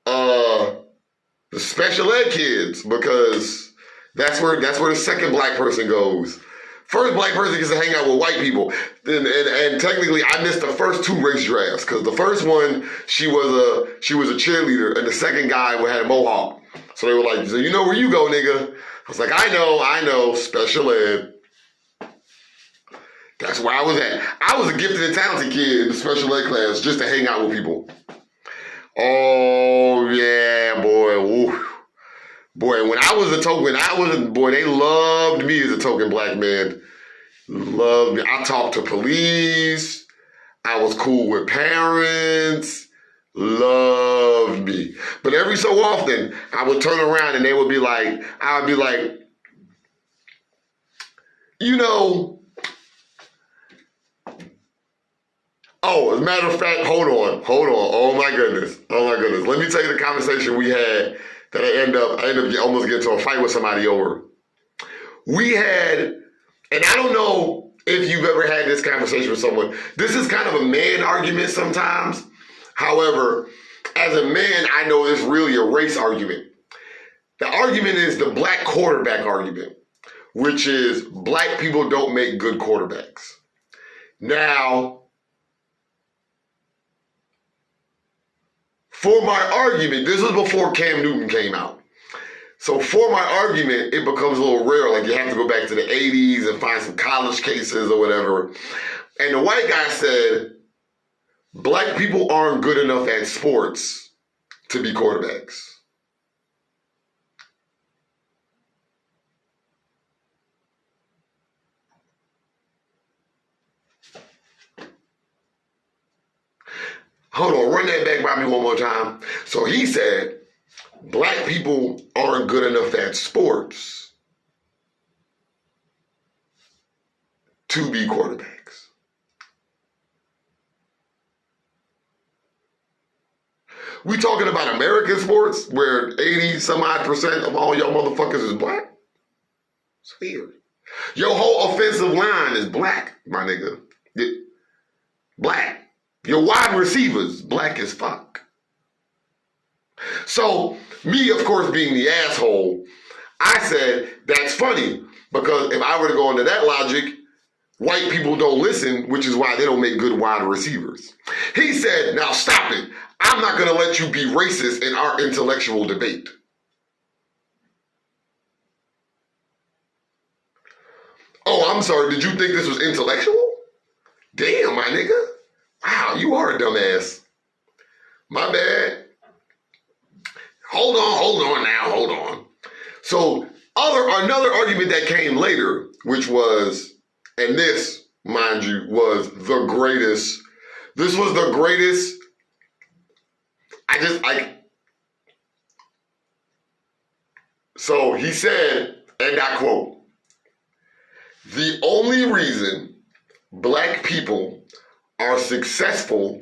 the special ed kids, because that's where the second black person goes. First black person gets to hang out with white people. And technically I missed the first two race drafts, because the first one, she was a cheerleader, and the second guy had a mohawk. So they were like, so you know where you go, nigga? I was like, I know, special ed. That's where I was at. I was a gifted and talented kid in the special ed class just to hang out with people. Oh, yeah, boy. Ooh. Boy, when I was a token, they loved me as a token black man. Loved me. I talked to police. I was cool with parents. Loved me. But every so often, I would turn around and I would be like, you know, oh, as a matter of fact, hold on. Oh my goodness. Let me tell you the conversation we had that I end up almost getting into a fight with somebody over. We had, and I don't know if you've ever had this conversation with someone. This is kind of a man argument sometimes. However, as a man, I know it's really a race argument. The argument is the black quarterback argument, which is black people don't make good quarterbacks. Now, for my argument, this was before Cam Newton came out. So for my argument, it becomes a little rare. Like you have to go back to the 80s and find some college cases or whatever. And the white guy said, black people aren't good enough at sports to be quarterbacks. Hold on, run that back by me one more time. So he said, black people aren't good enough at sports to be quarterbacks. We talking about American sports where 80 some odd % of all y'all motherfuckers is black? It's weird. Your whole offensive line is black, my nigga. Black. Your wide receivers, black as fuck. So, me, of course, being the asshole, I said, that's funny, because if I were to go into that logic, white people don't listen, which is why they don't make good wide receivers. He said, now stop it. I'm not going to let you be racist in our intellectual debate. Oh, I'm sorry. Did you think this was intellectual? Damn, my nigga. Wow, you are a dumbass. My bad. Hold on. So another argument that came later, which was, and this, mind you, was the greatest. This was the greatest. So he said, and I quote, "The only reason black people are successful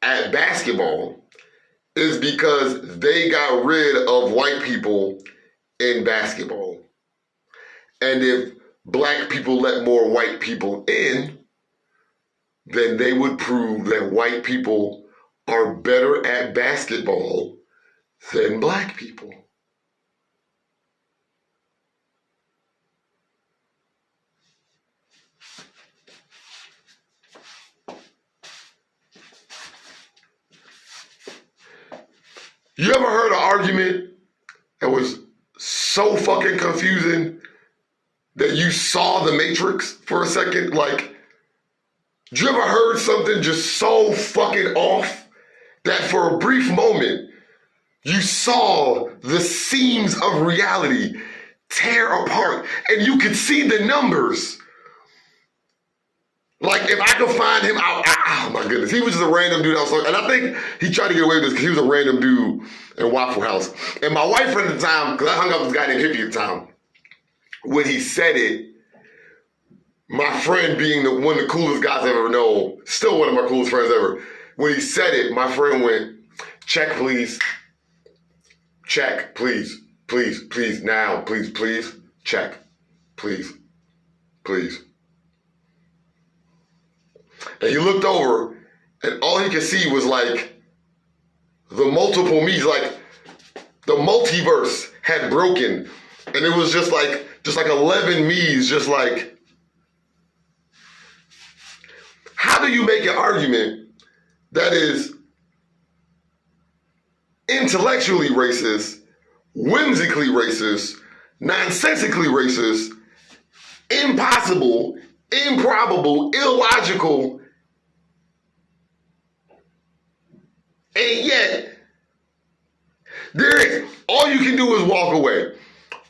at basketball is because they got rid of white people in basketball. And if black people let more white people in, then they would prove that white people are better at basketball than black people." You ever heard an argument that was so fucking confusing that you saw the Matrix for a second? Like, you ever heard something just so fucking off that for a brief moment, you saw the seams of reality tear apart and you could see the numbers? Like, if I could find him out, oh my goodness, he was just a random dude outside. And I think he tried to get away with this because he was a random dude in Waffle House. And my wife friend at the time, because I hung out with this guy named Hippie at the time, when he said it, my friend being one of the coolest guys I've ever known, still one of my coolest friends ever, when he said it, my friend went, "Check, please. Check, please. Please, please, now, please, please. Check, please, please." And he looked over, and all he could see was like the multiple me's, like the multiverse had broken, and it was just like 11 me's, just like, how do you make an argument that is intellectually racist, whimsically racist, nonsensically racist, impossible, improbable, illogical, and yet all you can do is walk away.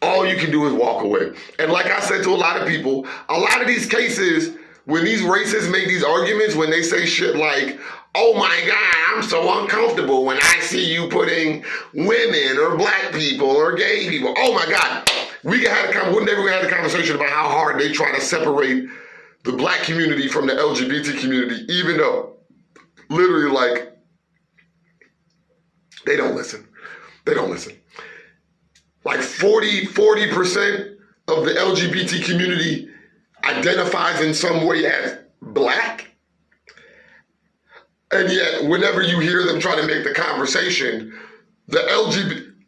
All you can do is walk away. And like I said to a lot of people, a lot of these cases, when these racists make these arguments, when they say shit like, "Oh my God, I'm so uncomfortable when I see you putting women or black people or gay people." Oh my God. One day we had a conversation about how hard they try to separate the black community from the LGBT community, even though literally like, they don't listen. They don't listen. Like 40% of the LGBT community identifies in some way as black. And yet, whenever you hear them try to make the conversation, the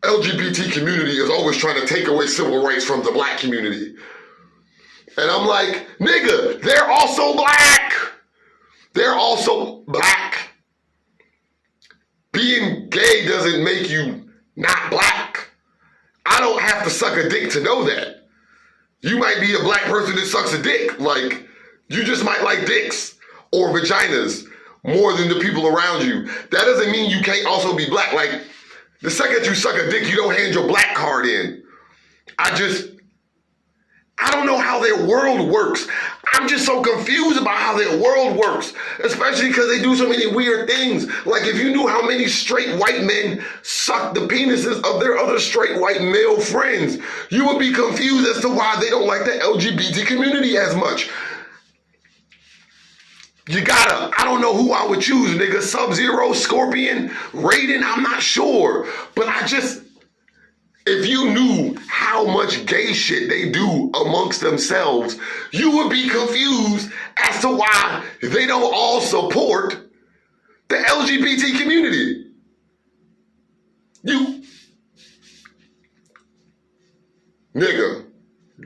LGBT community is always trying to take away civil rights from the black community. And I'm like, nigga, they're also black. They're also black. Being gay doesn't make you not black. I don't have to suck a dick to know that. You might be a black person that sucks a dick. Like, you just might like dicks or vaginas more than the people around you. That doesn't mean you can't also be black. Like, the second you suck a dick, you don't hand your black card in. I don't know how their world works. I'm just so confused about how their world works, especially because they do so many weird things. Like, if you knew how many straight white men suck the penises of their other straight white male friends, you would be confused as to why they don't like the LGBT community as much. You gotta, I don't know who I would choose, nigga. Sub-Zero, Scorpion, Raiden, I'm not sure. But if you knew how much gay shit they do amongst themselves, you would be confused as to why they don't all support the LGBT community. Nigga,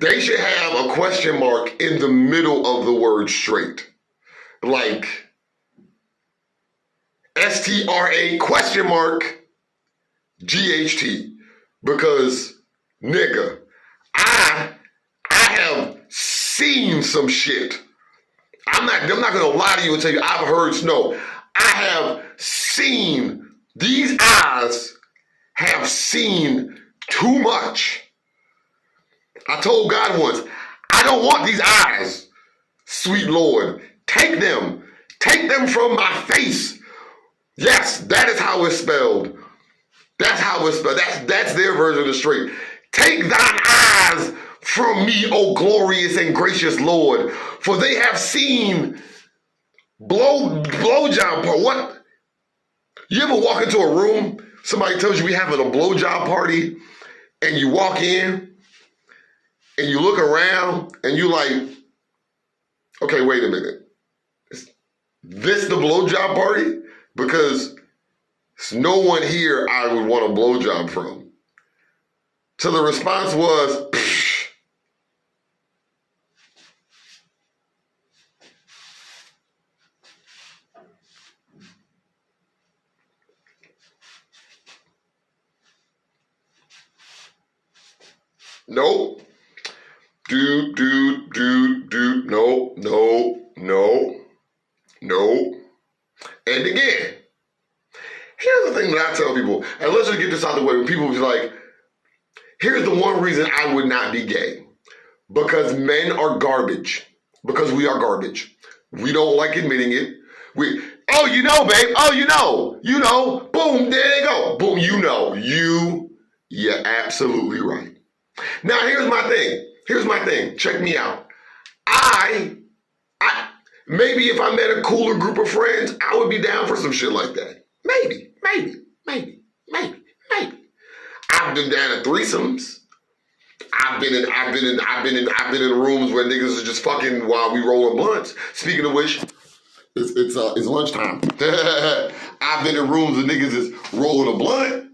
they should have a question mark in the middle of the word straight. Like, STRA question mark GHT. Because, nigga, I have seen some shit. I'm not gonna lie to you and tell you I've heard snow. I have seen, these eyes have seen too much. I told God once, I don't want these eyes, sweet Lord. Take them from my face. Yes, that is how it's spelled. That's how it's spelled. That's their version of straight. Take thine eyes from me, O glorious and gracious Lord, for they have seen blowjob part. What? You ever walk into a room, somebody tells you we having a blowjob party, and you walk in, and you look around, and you like, okay, wait a minute. Is this the blowjob party? Because there's no one here I would want a blowjob from. So the response was, psh. Nope. Do, no. And again, here's the thing that I tell people, and let's just get this out of the way. When people be like, here's the one reason I would not be gay. Because men are garbage. Because we are garbage. We don't like admitting it. Oh, you know, babe. Oh, you know. Boom, there they go. Boom, you know. You're absolutely right. Now, here's my thing. Check me out. Maybe if I met a cooler group of friends, I would be down for some shit like that. Maybe. I've been down at threesomes. I've been in rooms where niggas are just fucking while we rolling blunts. Speaking of which, it's lunchtime. I've been in rooms where niggas is rolling a blunt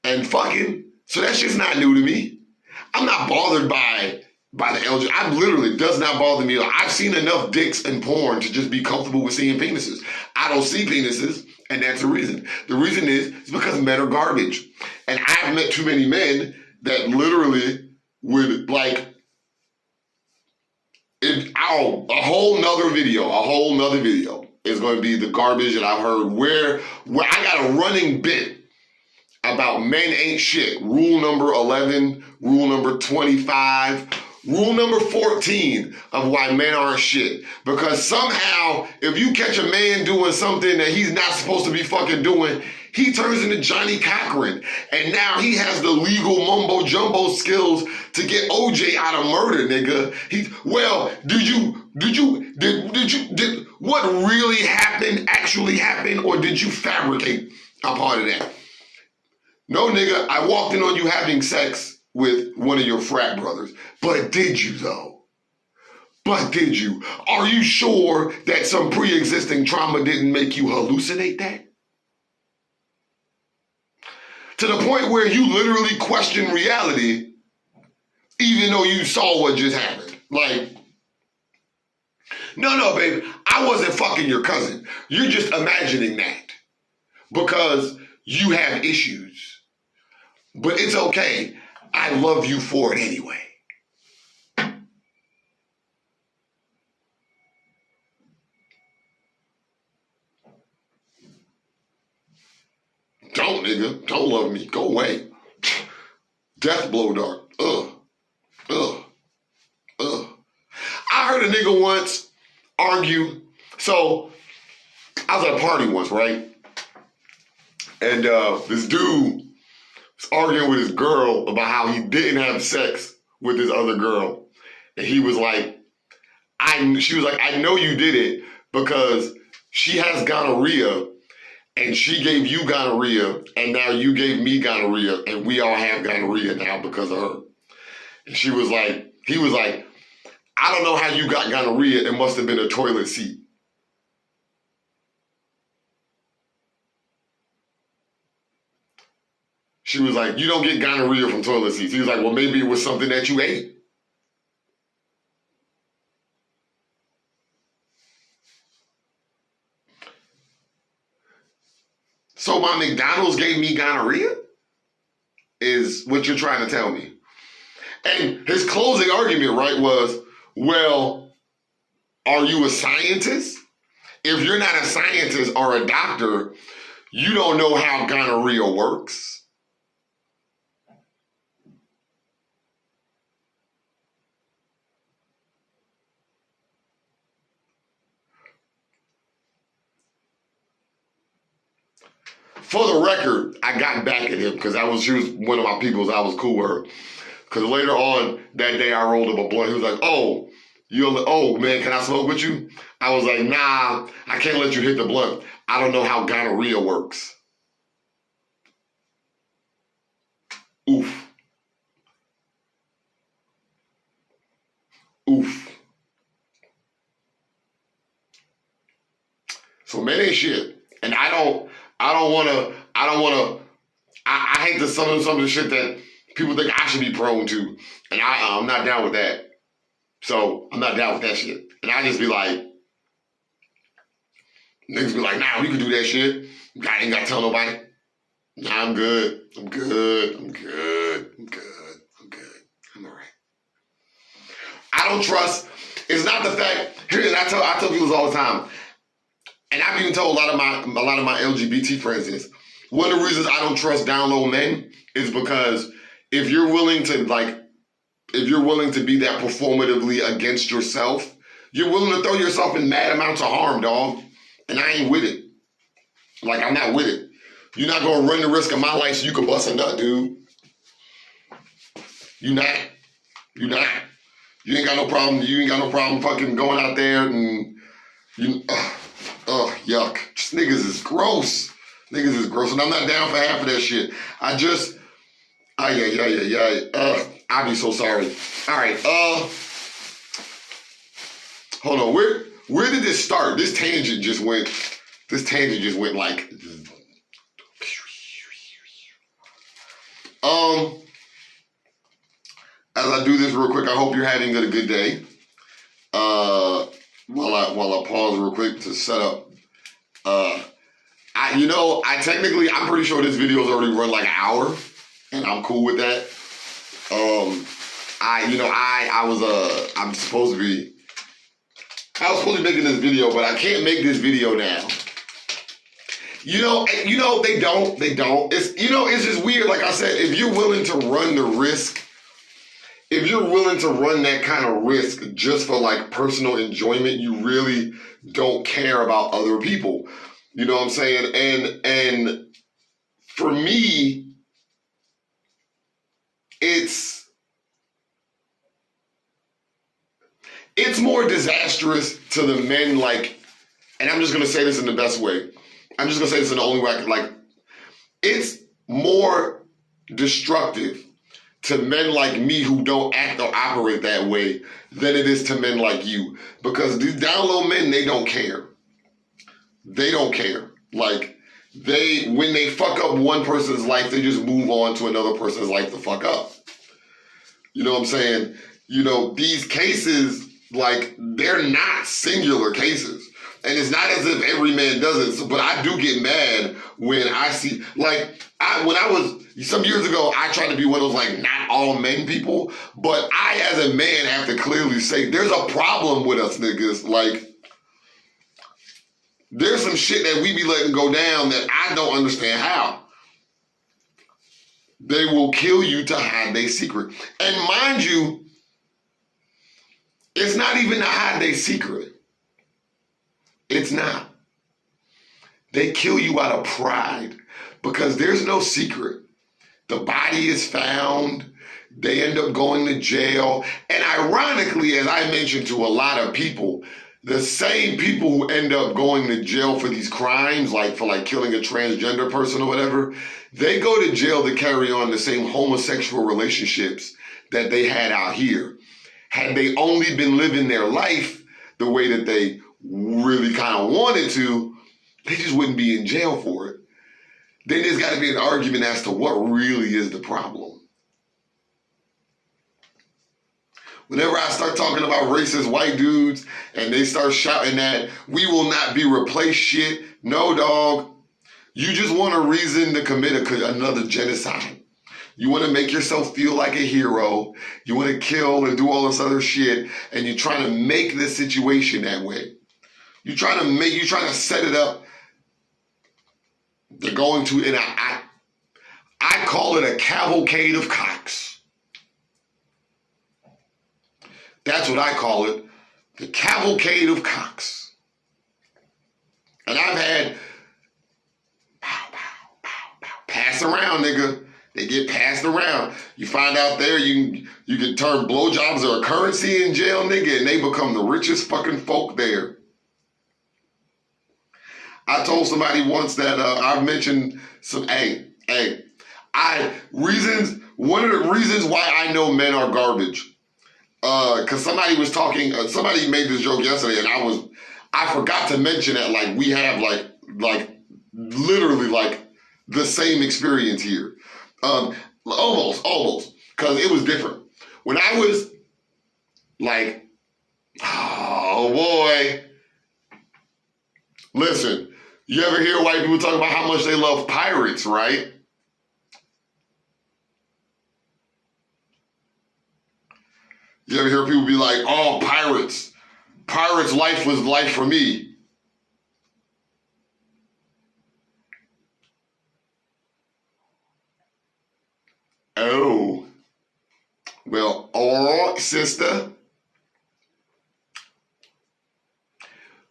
and fucking. So that shit's not new to me. I'm not bothered by the LGBT. I literally does not bother me. I've seen enough dicks in porn to just be comfortable with seeing penises. I don't see penises, and that's the reason. The reason is because men are garbage. And I've met too many men that literally would like, a whole nother video is going to be the garbage that I've heard where I got a running bit about men ain't shit. Rule number 11, rule number 25, rule number 14 of why men aren't shit. Because somehow, if you catch a man doing something that he's not supposed to be fucking doing, he turns into Johnny Cochran. And now he has the legal mumbo jumbo skills to get OJ out of murder, nigga. Did what really happened actually happen, or did you fabricate a part of that? No, nigga, I walked in on you having sex with one of your frat brothers. But did you, though? Are you sure that some pre-existing trauma didn't make you hallucinate that? To the point where you literally question reality, even though you saw what just happened. Like, no, baby, I wasn't fucking your cousin. You're just imagining that because you have issues. But it's okay. I love you for it anyway. Don't, nigga. Don't love me. Go away. Death blow dart. I heard a nigga once argue. So, I was at a party once, right? And this dude was arguing with his girl about how he didn't have sex with this other girl. And he was like, she was like, I know you did it because she has gonorrhea and she gave you gonorrhea and now you gave me gonorrhea and we all have gonorrhea now because of her. And he was like, I don't know how you got gonorrhea. It must have been a toilet seat. She was like, you don't get gonorrhea from toilet seats. He was like, well, maybe it was something that you ate. So my McDonald's gave me gonorrhea? Is what you're trying to tell me. And his closing argument, right, was, well, are you a scientist? If you're not a scientist or a doctor, you don't know how gonorrhea works. For the record, I got back at him because she was one of my peoples. I was cool with her. Because later on that day, I rolled up a blunt. He was like, oh man, can I smoke with you? I was like, nah, I can't let you hit the blunt. I don't know how gonorrhea works. Oof. Oof. So men ain't shit. And I hate some of the shit that people think I should be prone to. And I'm not down with that. So I'm not down with that shit. And I just be like, niggas be like, nah, we can do that shit. I ain't gotta tell nobody. Nah, I'm good. I'm all right. I don't trust. It's not the fact. Here, I tell people this all the time. And I've even told a lot of my LGBT friends this. One of the reasons I don't trust down low men is because if you're willing to be that performatively against yourself, you're willing to throw yourself in mad amounts of harm, dog. And I ain't with it. Like, I'm not with it. You're not gonna run the risk of my life so you can bust a nut, dude. You not. You ain't got no problem. You ain't got no problem fucking going out there and yuck. Just niggas is gross. And I'm not down for half of that shit. I'd be so sorry. All right, hold on. Where did this start? This tangent just went like, as I do this real quick, I hope you're having a good day. While I pause real quick to set up. I'm pretty sure this video's already run like an hour, and I'm cool with that. I was supposed to be making this video, but I can't make this video now. They don't. It's just weird. Like I said, if you're willing to run the risk, if you're willing to run that kind of risk just for like personal enjoyment, you really don't care about other people. You know what I'm saying? And for me, it's more disastrous to the men, like, and I'm just going to say this in the best way. I'm just going to say this in the only way, like, it's more destructive to men like me who don't act or operate that way than it is to men like you. Because these down low men, they don't care. They don't care. Like, when they fuck up one person's life, they just move on to another person's life to fuck up. You know what I'm saying? These cases, like, they're not singular cases. And it's not as if every man does it. But I do get mad when I see, like, some years ago, I tried to be one of those, like, not all men people. But I, as a man, have to clearly say, there's a problem with us niggas. Like, there's some shit that we be letting go down that I don't understand how. They will kill you to hide their secret. And mind you, it's not even to hide their secret. It's not. They kill you out of pride because there's no secret. The body is found. They end up going to jail. And ironically, as I mentioned to a lot of people, the same people who end up going to jail for these crimes, like for like killing a transgender person or whatever, they go to jail to carry on the same homosexual relationships that they had out here. Had they only been living their life the way that they really kind of wanted to, they just wouldn't be in jail for it. Then there's got to be an argument as to what really is the problem. Whenever I start talking about racist white dudes and they start shouting that we will not be replaced shit, no, dog. You just want a reason to commit another genocide. You want to make yourself feel like a hero. You want to kill and do all this other shit, and you're trying to make the situation that way. You're trying to set it up. They're going to, and I call it a cavalcade of cocks. That's what I call it, the cavalcade of cocks. And I've had pass around, nigga. They get passed around. You find out there you can turn blowjobs or a currency in jail, nigga, and they become the richest fucking folk there. I told somebody once that I mentioned some, one of the reasons why I know men are garbage. Cause somebody was talking, somebody made this joke yesterday, and I forgot to mention that like we have like literally like the same experience here. Almost, cause it was different. When I was like, oh boy, listen, you ever hear white people talk about how much they love pirates, right? You ever hear people be like, oh, pirates. Pirates' life was life for me. Oh. Well, all right, sister.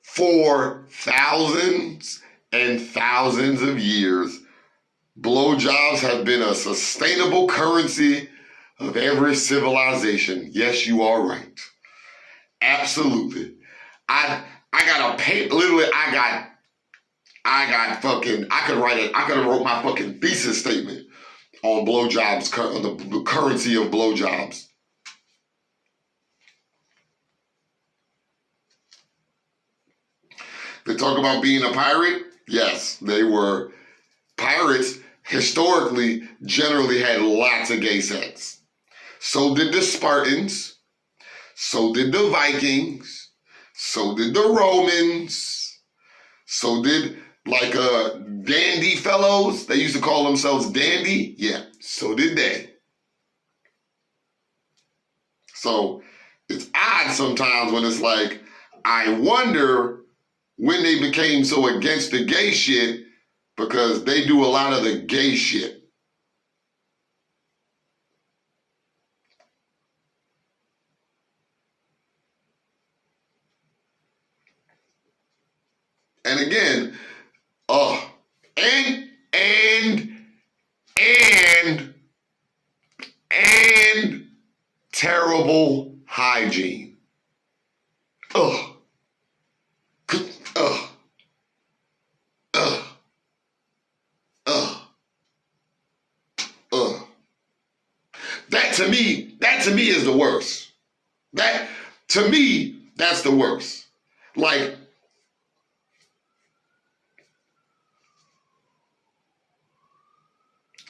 For thousands and thousands of years, blowjobs have been a sustainable currency of every civilization. Yes, you are right. Absolutely. I got a paper, literally, I could have wrote my fucking thesis statement on blowjobs, the currency of blowjobs. They talk about being a pirate. Yes, they were. Pirates historically generally had lots of gay sex. So did the Spartans. So did the Vikings. So did the Romans. So did like dandy fellows. They used to call themselves dandy. Yeah, so did they. So it's odd sometimes when it's like, I wonder when they became so against the gay shit, because they do a lot of the gay shit. And again, and terrible hygiene. That to me is the worst. To me, that's the worst. Like,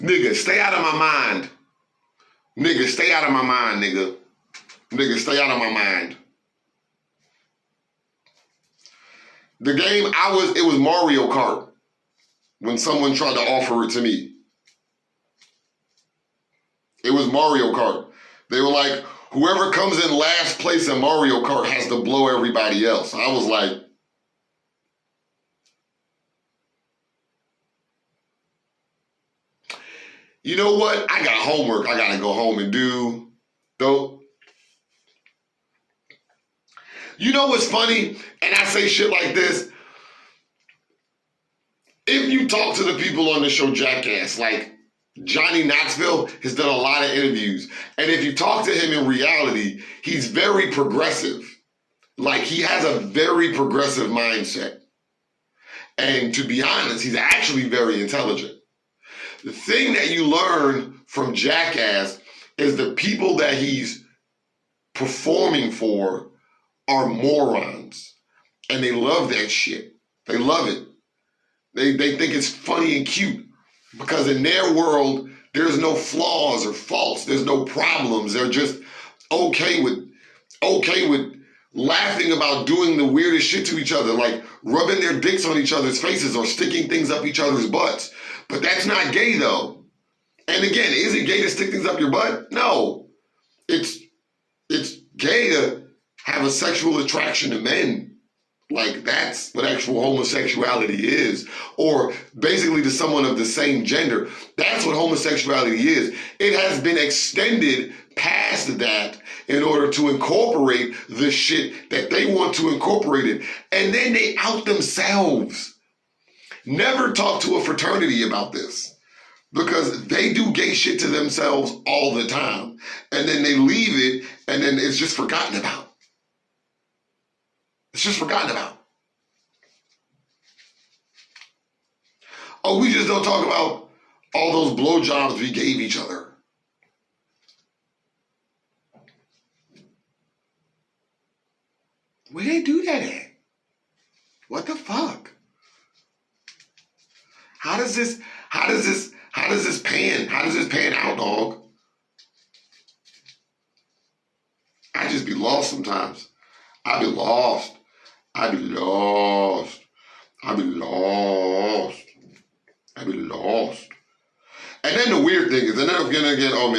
nigga, stay out of my mind. Nigga, stay out of my mind, nigga. Nigga, stay out of my mind. The game it was Mario Kart when someone tried to offer it to me. It was Mario Kart. They were like, whoever comes in last place in Mario Kart has to blow everybody else. I was like, you know what? I got homework I gotta go home and do. Though, you know what's funny? And I say shit like this. If you talk to the people on the show Jackass, like Johnny Knoxville has done a lot of interviews. And if you talk to him in reality, he's very progressive. Like, he has a very progressive mindset. And to be honest, he's actually very intelligent. The thing that you learn from Jackass is the people that he's performing for are morons. And they love that shit. They love it. They think it's funny and cute. Because in their world, there's no flaws or faults. There's no problems. They're just okay with laughing about doing the weirdest shit to each other, like rubbing their dicks on each other's faces or sticking things up each other's butts. But that's not gay, though. And again, is it gay to stick things up your butt? No. It's gay to have a sexual attraction to men. Like, that's what actual homosexuality is. Or basically to someone of the same gender. That's what homosexuality is. It has been extended past that in order to incorporate the shit that they want to incorporate it. And then they out themselves. Never talk to a fraternity about this. Because they do gay shit to themselves all the time. And then they leave it, and then it's just forgotten about. It's just forgotten about. Oh, we just don't talk about all those blowjobs we gave each other. Where they do that at? What the fuck? How does this pan out, dog? I just be lost sometimes. I be lost. I be lost. I be lost. I be lost. And then the weird thing is, and then I'm gonna get, oh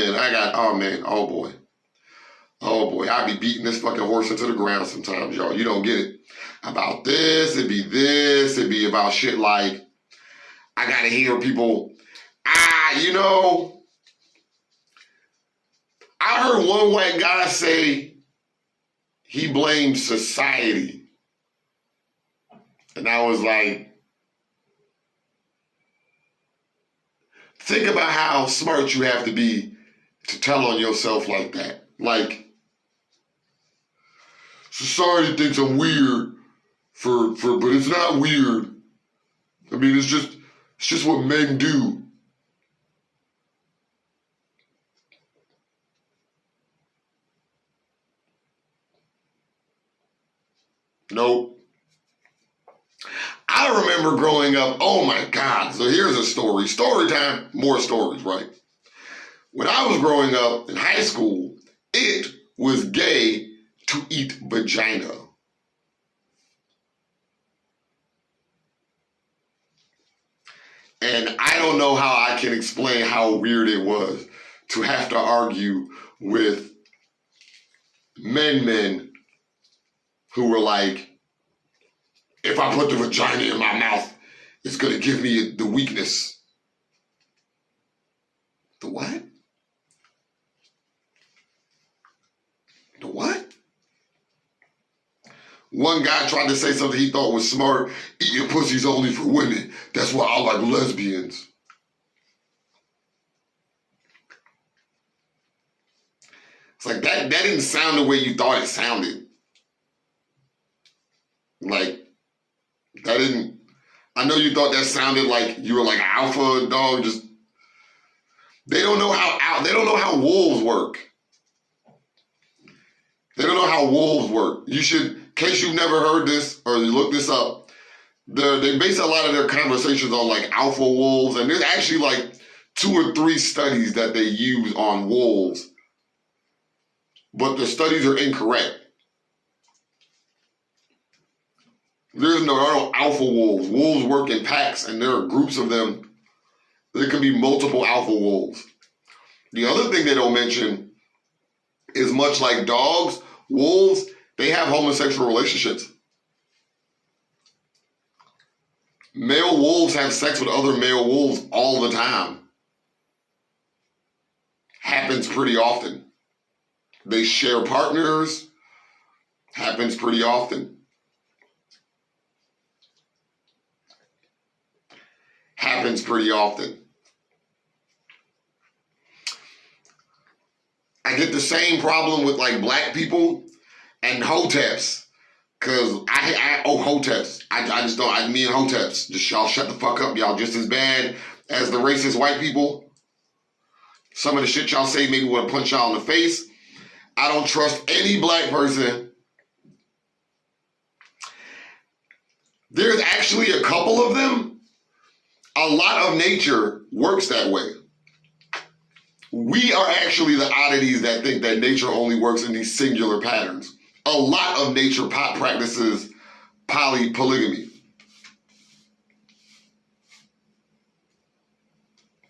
boy, I be beating this fucking horse into the ground sometimes, y'all. You don't get it. About this, it'd be about shit like, I gotta hear people, I heard one white guy say he blames society. And I was like, think about how smart you have to be to tell on yourself like that. Like, society thinks I'm weird but it's not weird. I mean, it's just what men do. Nope. I remember growing up, oh my God. So here's a story. Story time, more stories, right? When I was growing up in high school, it was gay to eat vagina. And I don't know how I can explain how weird it was to have to argue with men who were like, if I put the vagina in my mouth, it's going to give me the weakness. The what? The what? One guy tried to say something he thought was smart. Eating pussy's only for women. That's why I like lesbians. It's like, that didn't sound the way you thought it sounded. Like, that didn't, I know you thought that sounded like you were like an alpha dog, just, they don't know how wolves work. They don't know how wolves work. You should, in case you've never heard this or you look this up, they base a lot of their conversations on like alpha wolves, and there's actually like 2 or 3 studies that they use on wolves, but the studies are incorrect. There are no alpha wolves. Wolves work in packs, and there are groups of them. There can be multiple alpha wolves. The other thing they don't mention is, much like dogs, wolves, they have homosexual relationships. Male wolves have sex with other male wolves all the time. Happens pretty often. They share partners. Happens pretty often. Happens pretty often. I get the same problem with like black people and hoteps. Cause Hoteps. I just don't, me and Hoteps. Just y'all shut the fuck up, y'all. Just as bad as the racist white people. Some of the shit y'all say make me want to punch y'all in the face. I don't trust any black person. There's actually a couple of them. A lot of nature works that way. We are actually the oddities that think that nature only works in these singular patterns. A lot of nature practices polygamy.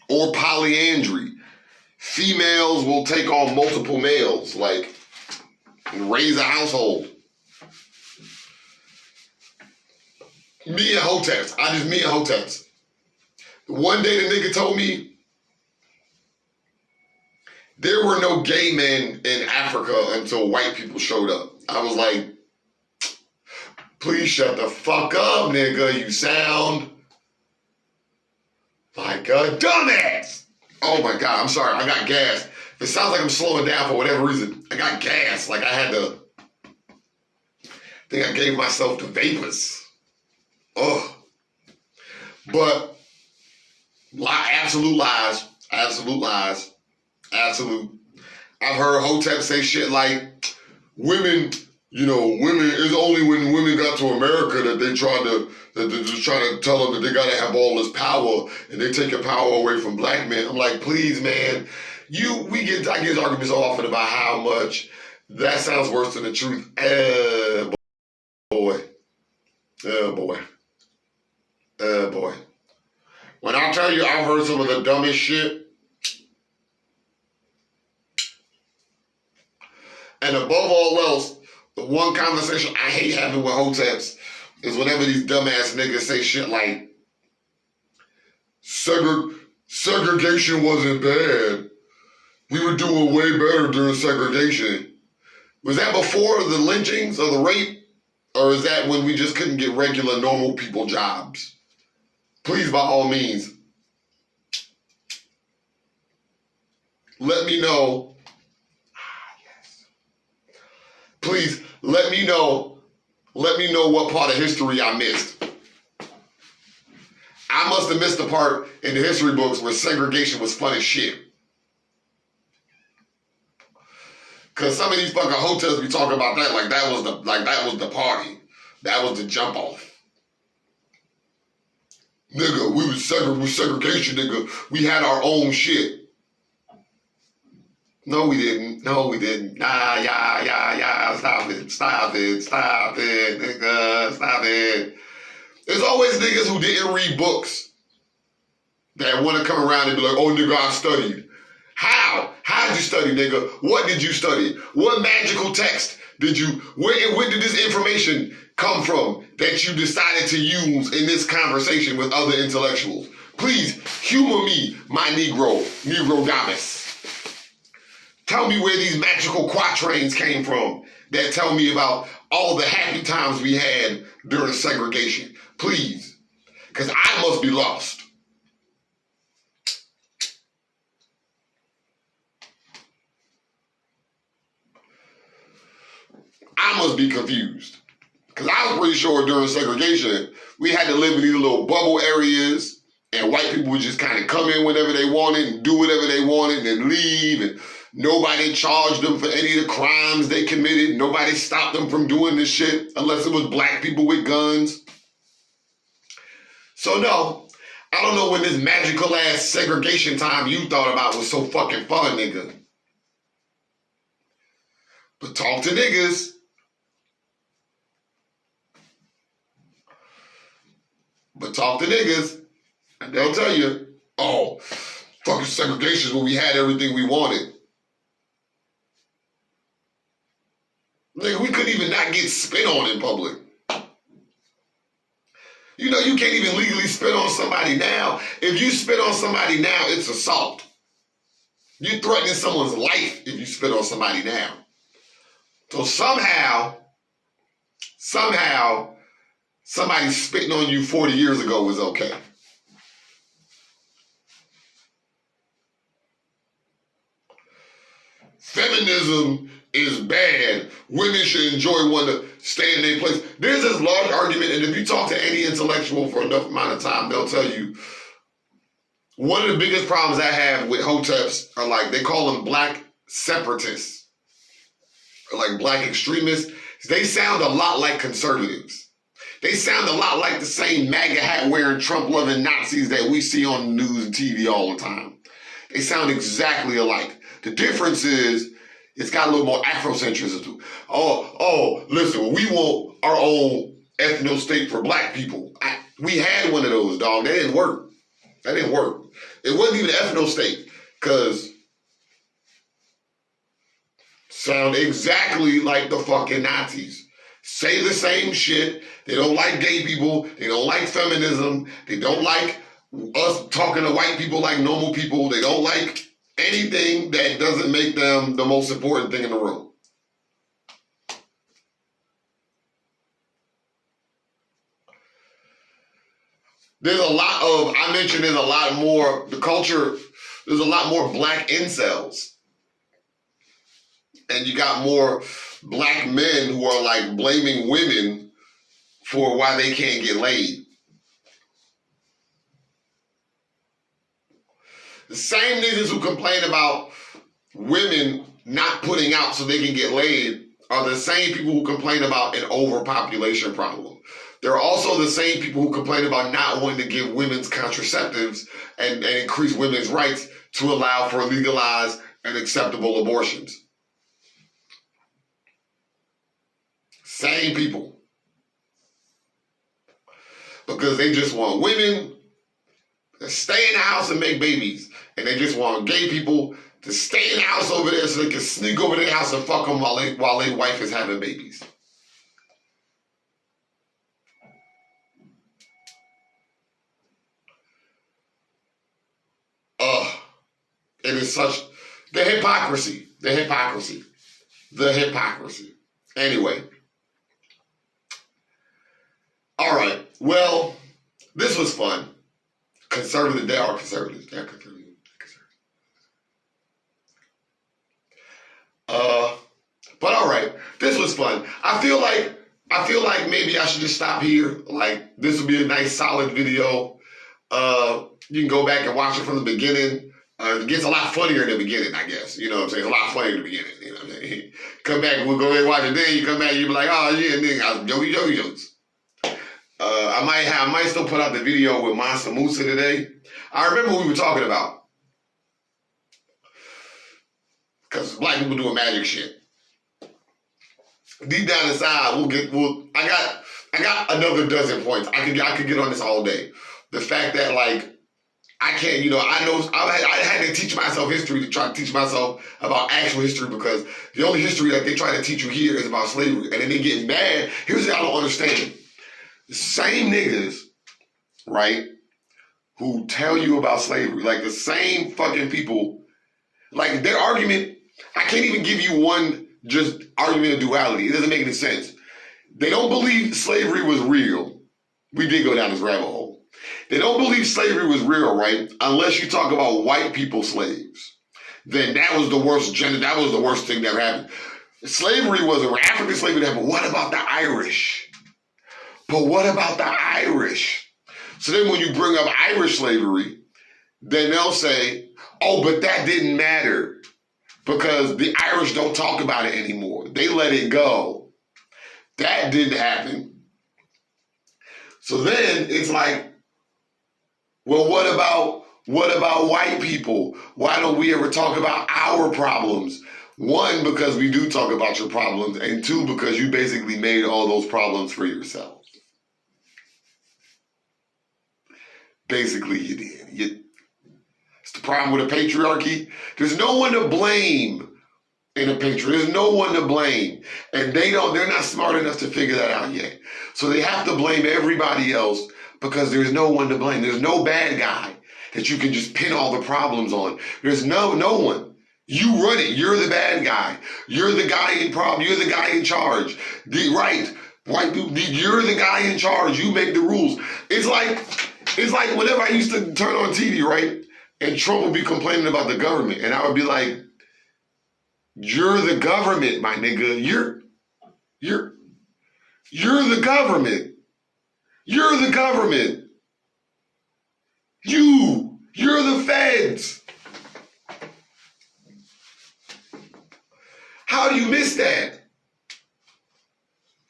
Or polyandry. Females will take on multiple males, like, and raise a household. Me and Hoteps. Me and Hoteps. One day the nigga told me there were no gay men in Africa until white people showed up. I was like, please shut the fuck up, nigga. You sound like a dumbass. Oh my God, I'm sorry. I got gas. It sounds like I'm slowing down for whatever reason. I got gas. Like I had to, I think I gave myself the vapors. Ugh. But absolute lies. Absolute lies. Absolute. I've heard Hotep say shit like, women, it's only when women got to America that they try to tell them that they gotta have all this power and they taking power away from black men. I'm like, please, man, I get arguments so often about how much that sounds worse than the truth. Boy. Boy. When I tell you I've heard some of the dumbest shit, and above all else, the one conversation I hate having with Hoteps is whenever these dumbass niggas say shit like, segregation wasn't bad. We were doing way better during segregation. Was that before the lynchings or the rape? Or is that when we just couldn't get regular, normal people jobs? Please, by all means, let me know. Yes. Please, let me know what part of history I missed. I must have missed the part in the history books where segregation was fun as shit. Cause some of these fucking hotels be talking about that like that was the party. That was the jump off. Nigga, we was segregation, nigga. We had our own shit. No, we didn't. Yeah. Stop it, nigga. Stop it. There's always niggas who didn't read books that want to come around and be like, oh, nigga, I studied. How? How'd you study, nigga? What did you study? What magical text did you, where did this information come from that you decided to use in this conversation with other intellectuals? Please, humor me, my Negro Damas. Tell me where these magical quatrains came from that tell me about all the happy times we had during segregation. Please, because I must be lost. I must be confused. Because I was pretty sure during segregation, we had to live in these little bubble areas and white people would just kind of come in whenever they wanted and do whatever they wanted and leave, and nobody charged them for any of the crimes they committed. Nobody stopped them from doing this shit unless it was black people with guns. So no, I don't know when this magical ass segregation time you thought about was so fucking fun, nigga. But talk to niggas. And they'll tell you, oh, fucking segregation is when we had everything we wanted. Nigga, we couldn't even not get spit on in public. You know, you can't even legally spit on somebody now. If you spit on somebody now, it's assault. You're threatening someone's life if you spit on somebody now. So somehow, somebody spitting on you 40 years ago was okay. feminism is bad. Women should enjoy one to stay in their place. There's this large argument, and if you talk to any intellectual for enough amount of time, they'll tell you one of the biggest problems I have with hoteps are like, they call them black separatists, or like black extremists. They sound a lot like conservatives. They sound a lot like the same MAGA hat wearing Trump loving Nazis that we see on the news and TV all the time. They sound exactly alike. The difference is it's got a little more Afrocentrism to it. Oh, listen, we want our own ethno state for black people. We had one of those, dog. That didn't work. It wasn't even an ethno state, because sound exactly like the fucking Nazis. Say the same shit. They don't like gay people. They don't like feminism. They don't like us talking to white people like normal people. They don't like anything that doesn't make them the most important thing in the room. There's a lot more, the culture, there's a lot more black incels. And you got more black men who are like blaming women for why they can't get laid. The same niggas who complain about women not putting out so they can get laid are the same people who complain about an overpopulation problem. They're also the same people who complain about not wanting to give women's contraceptives and increase women's rights to allow for legalized and acceptable abortions. Same people. Because they just want women to stay in the house and make babies. And they just want gay people to stay in the house over there so they can sneak over to their house and fuck them while their wife is having babies. It is such the hypocrisy. Anyway. All right. Well, this was fun. Conservative, they are conservatives. But all right, this was fun. I feel like maybe I should just stop here. Like, this would be a nice solid video. You can go back and watch it from the beginning. It gets a lot funnier in the beginning, I guess. You know what I'm saying? It's a lot funnier in the beginning. You know what I'm saying? Come back, we'll go ahead and watch it. Then you come back, you be like, oh yeah, nigga, I was jokey jokes. I might still put out the video with Mansa Musa today. I remember what we were talking about. Because black people doing magic shit. Deep down inside, I got another dozen points. I could get on this all day. The fact that, like, I can't, I had to teach myself history to try to teach myself about actual history, because the only history that they try to teach you here is about slavery. And then they get mad. Here's what I don't understand. The same niggas, right, who tell you about slavery, like the same fucking people, like their argument, I can't even give you one just argument of duality. It doesn't make any sense. They don't believe slavery was real. We did go down this rabbit hole. They don't believe slavery was real, right? Unless you talk about white people slaves. Then that was the worst that was the worst thing that ever happened. Slavery was African slavery that happened. What about the Irish? But what about the Irish? So then when you bring up Irish slavery, then they'll say, oh, but that didn't matter because the Irish don't talk about it anymore. They let it go. That didn't happen. So then it's like, well, what about white people? Why don't we ever talk about our problems? One, because we do talk about your problems, and two, because you basically made all those problems for yourself. Basically, you did. It's the problem with a patriarchy. There's no one to blame in a patriarchy. There's no one to blame. And they're not smart enough to figure that out yet. So they have to blame everybody else because there's no one to blame. There's no bad guy that you can just pin all the problems on. There's no one. You run it. You're the bad guy. You're the guy in problem. You're the guy in charge. White people, you're the guy in charge. You make the rules. It's like whenever I used to turn on TV, right? And Trump would be complaining about the government. And I would be like, You're the government, my nigga. You're the government. You're the government. You're the feds. How do you miss that?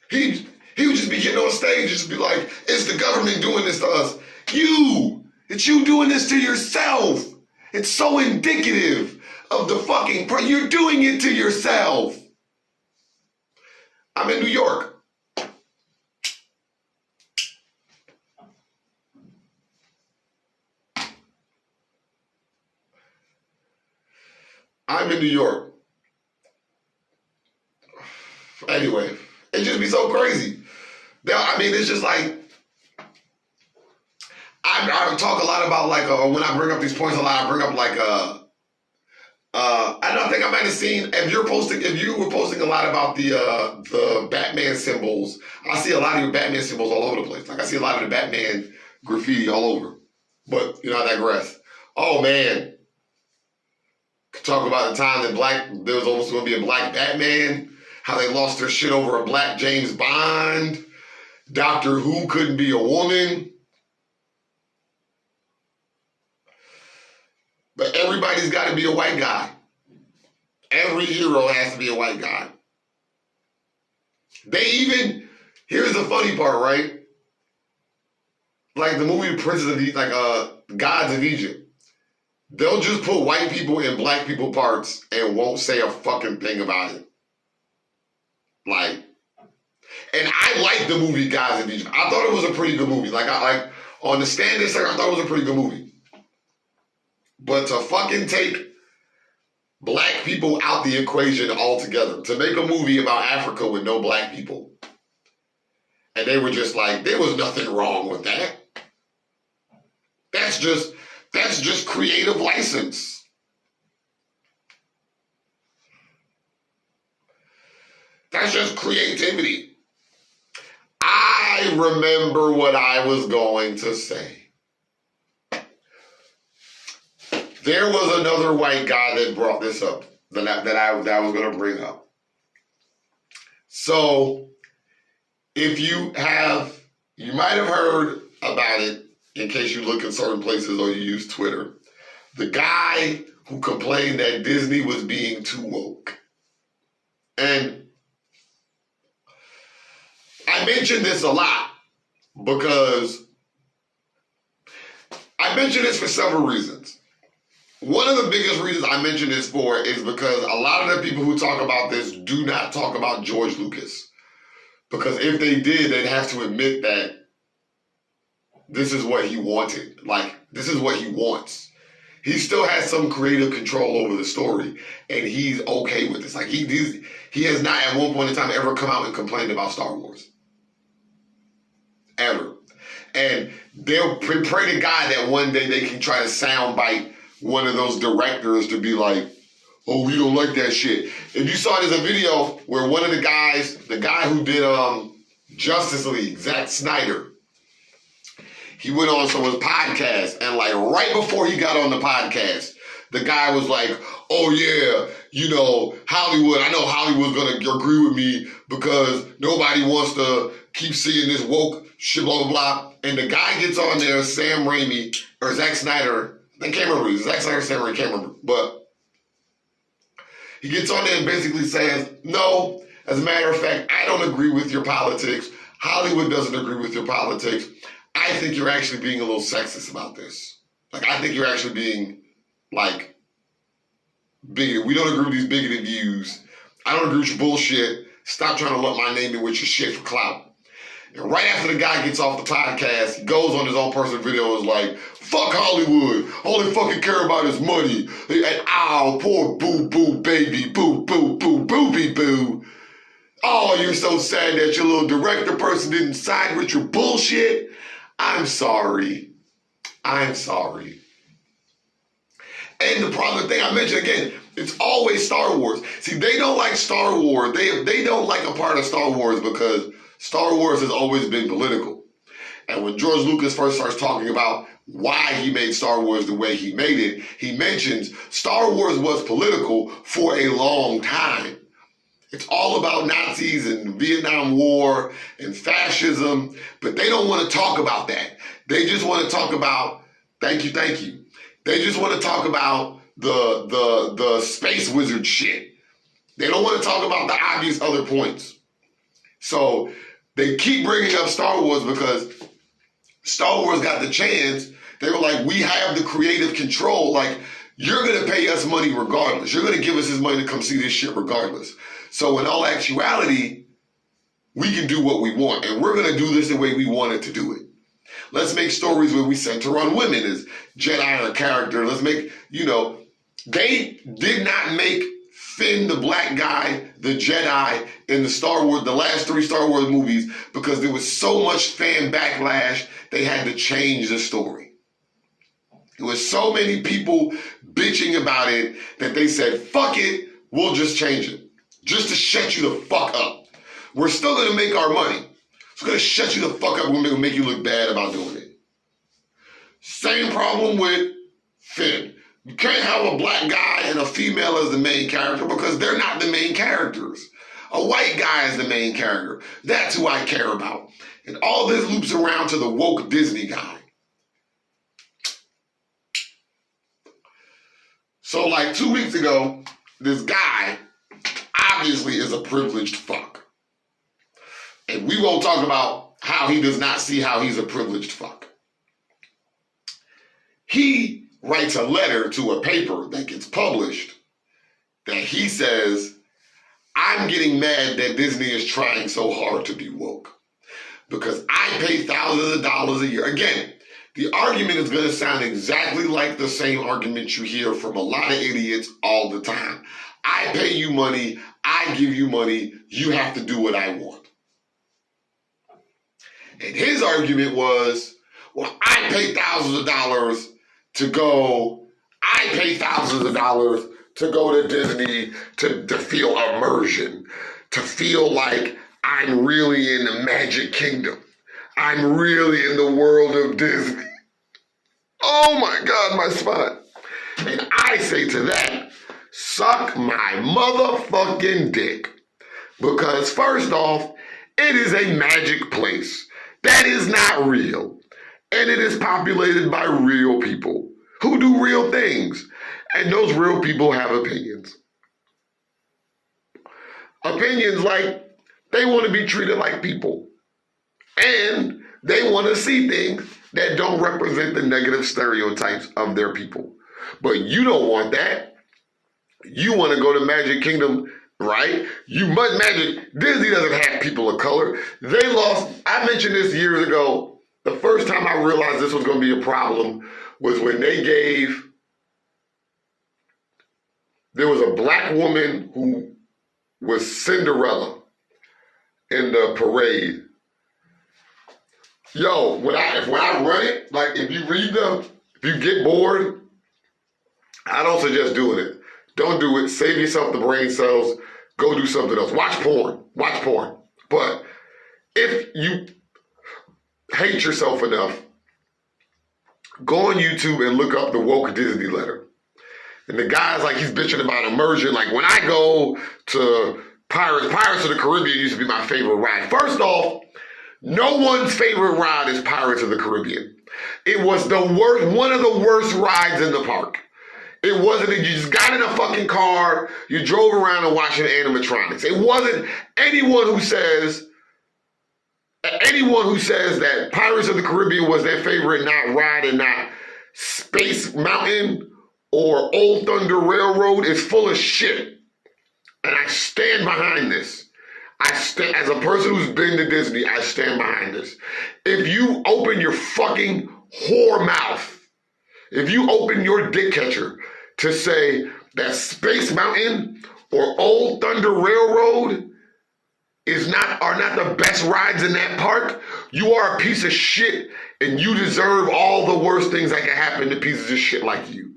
He would just be getting on stage and just be like, it's the government doing this to us. It's you doing this to yourself. It's so indicative of the fucking, you're doing it to yourself. I'm in New York. I'm in New York. Anyway, it just be so crazy. I mean, it's just like, I talk a lot about like, when I bring up these points a lot, I bring up like, I don't think I might have seen, if you were posting a lot about the Batman symbols, I see a lot of your Batman symbols all over the place. Like I see a lot of the Batman graffiti all over. But, I digress. Oh man. Talk about the time that there was almost going to be a black Batman, how they lost their shit over a black James Bond. Doctor Who couldn't be a woman. But everybody's got to be a white guy. Every hero has to be a white guy. Here's the funny part, right? Like the movie Princes of Egypt, Gods of Egypt. They'll just put white people in black people parts and won't say a fucking thing about it. And I like the movie Gods of Egypt. I thought it was a pretty good movie. On the stand this second, I thought it was a pretty good movie. But to fucking take black people out the equation altogether, to make a movie about Africa with no black people, and they were just like, there was nothing wrong with that. That's just creative license. That's just creativity. I remember what I was going to say. There was another white guy that brought this up that I was going to bring up. So, you might have heard about it in case you look in certain places or you use Twitter. The guy who complained that Disney was being too woke. And I mention this a lot because I mention this for several reasons. One of the biggest reasons I mention this for is because a lot of the people who talk about this do not talk about George Lucas. Because if they did, they'd have to admit that this is what he wanted. This is what he wants. He still has some creative control over the story, and he's okay with this. He has not at one point in time ever come out and complained about Star Wars. Ever. And they'll pray to God that one day they can try to soundbite one of those directors to be like, oh, we don't like that shit. If you saw, there's a video where one of the guy who did Justice League, Zack Snyder, he went on someone's podcast, and right before he got on the podcast, the guy was like, oh yeah, Hollywood, I know Hollywood's gonna agree with me because nobody wants to keep seeing this woke shit, blah, blah, blah. And the guy gets on there, Sam Raimi, or Zack Snyder, I can't remember, Zack Snyder, Sam Raimi, I can't remember, but he gets on there and basically says, no, as a matter of fact, I don't agree with your politics. Hollywood doesn't agree with your politics. I think you're actually being a little sexist about this. I think you're actually being, bigoted. We don't agree with these bigoted views. I don't agree with your bullshit. Stop trying to lump my name in with your shit for clout. And right after the guy gets off the podcast, he goes on his own personal video and is like, fuck Hollywood. All they fucking care about is money. And ow, poor boo-boo baby, boo-boo-boo, booby-boo. Oh, you're so sad that your little director person didn't side with your bullshit. I'm sorry. I'm sorry. And the thing I mentioned again, it's always Star Wars. See, they don't like Star Wars. They don't like a part of Star Wars because Star Wars has always been political. And when George Lucas first starts talking about why he made Star Wars the way he made it, he mentions Star Wars was political for a long time. It's all about Nazis and Vietnam War and fascism, but they don't want to talk about that. They just want to talk about, thank you. They just want to talk about the space wizard shit. They don't want to talk about the obvious other points. So they keep bringing up Star Wars because Star Wars got the chance. They were like, we have the creative control. Like, you're going to pay us money regardless. You're going to give us this money to come see this shit regardless. So in all actuality, we can do what we want. And we're going to do this the way we wanted to do it. Let's make stories where we center on women as Jedi or character. Let's make, they did not make Finn the black guy, the Jedi in the Star Wars, the last 3 Star Wars movies, because there was so much fan backlash, they had to change the story. There was so many people bitching about it that they said, fuck it, we'll just change it. Just to shut you the fuck up. We're still going to make our money. It's going to shut you the fuck up. We're going to make you look bad about doing it. Same problem with Finn. You can't have a black guy and a female as the main character because they're not the main characters. A white guy is the main character. That's who I care about. And all this loops around to the woke Disney guy. So like 2 weeks ago, this guy obviously is a privileged fuck. And we won't talk about how he does not see how he's a privileged fuck. He writes a letter to a paper that gets published that he says, I'm getting mad that Disney is trying so hard to be woke because I pay thousands of dollars a year. Again, the argument is going to sound exactly like the same argument you hear from a lot of idiots all the time. I pay you money, I give you money, you have to do what I want. And his argument was, well, I pay thousands of dollars to go, I pay thousands of dollars to go to Disney to feel immersion, to feel like I'm really in the Magic Kingdom. I'm really in the world of Disney. Oh my God, my spine. And I say to that, suck my motherfucking dick. Because first off, it is a magic place that is not real. And it is populated by real people who do real things. And those real people have opinions. Opinions like they want to be treated like people. And they want to see things that don't represent the negative stereotypes of their people. But you don't want that. You want to go to Magic Kingdom, right? Disney doesn't have people of color. They lost, I mentioned this years ago. The first time I realized this was going to be a problem was when there was a black woman who was Cinderella in the parade. Yo, when I run it, like if you read them, if you get bored, I don't suggest doing it. Don't do it. Save yourself the brain cells. Go do something else. Watch porn. But if you hate yourself enough, go on YouTube and look up the woke Disney letter. And the guy's like, he's bitching about immersion. Like when I go to Pirates of the Caribbean used to be my favorite ride. First off, no one's favorite ride is Pirates of the Caribbean. It was one of the worst rides in the park. It wasn't, you just got in a fucking car, you drove around and watching animatronics. It wasn't anyone who says that Pirates of the Caribbean was their favorite not ride and not Space Mountain or Old Thunder Railroad is full of shit. And I stand behind this. As a person who's been to Disney, I stand behind this. If you open your fucking whore mouth, if you open your dick catcher to say that Space Mountain or Old Thunder Railroad are not the best rides in that park, you are a piece of shit and you deserve all the worst things that can happen to pieces of shit like you.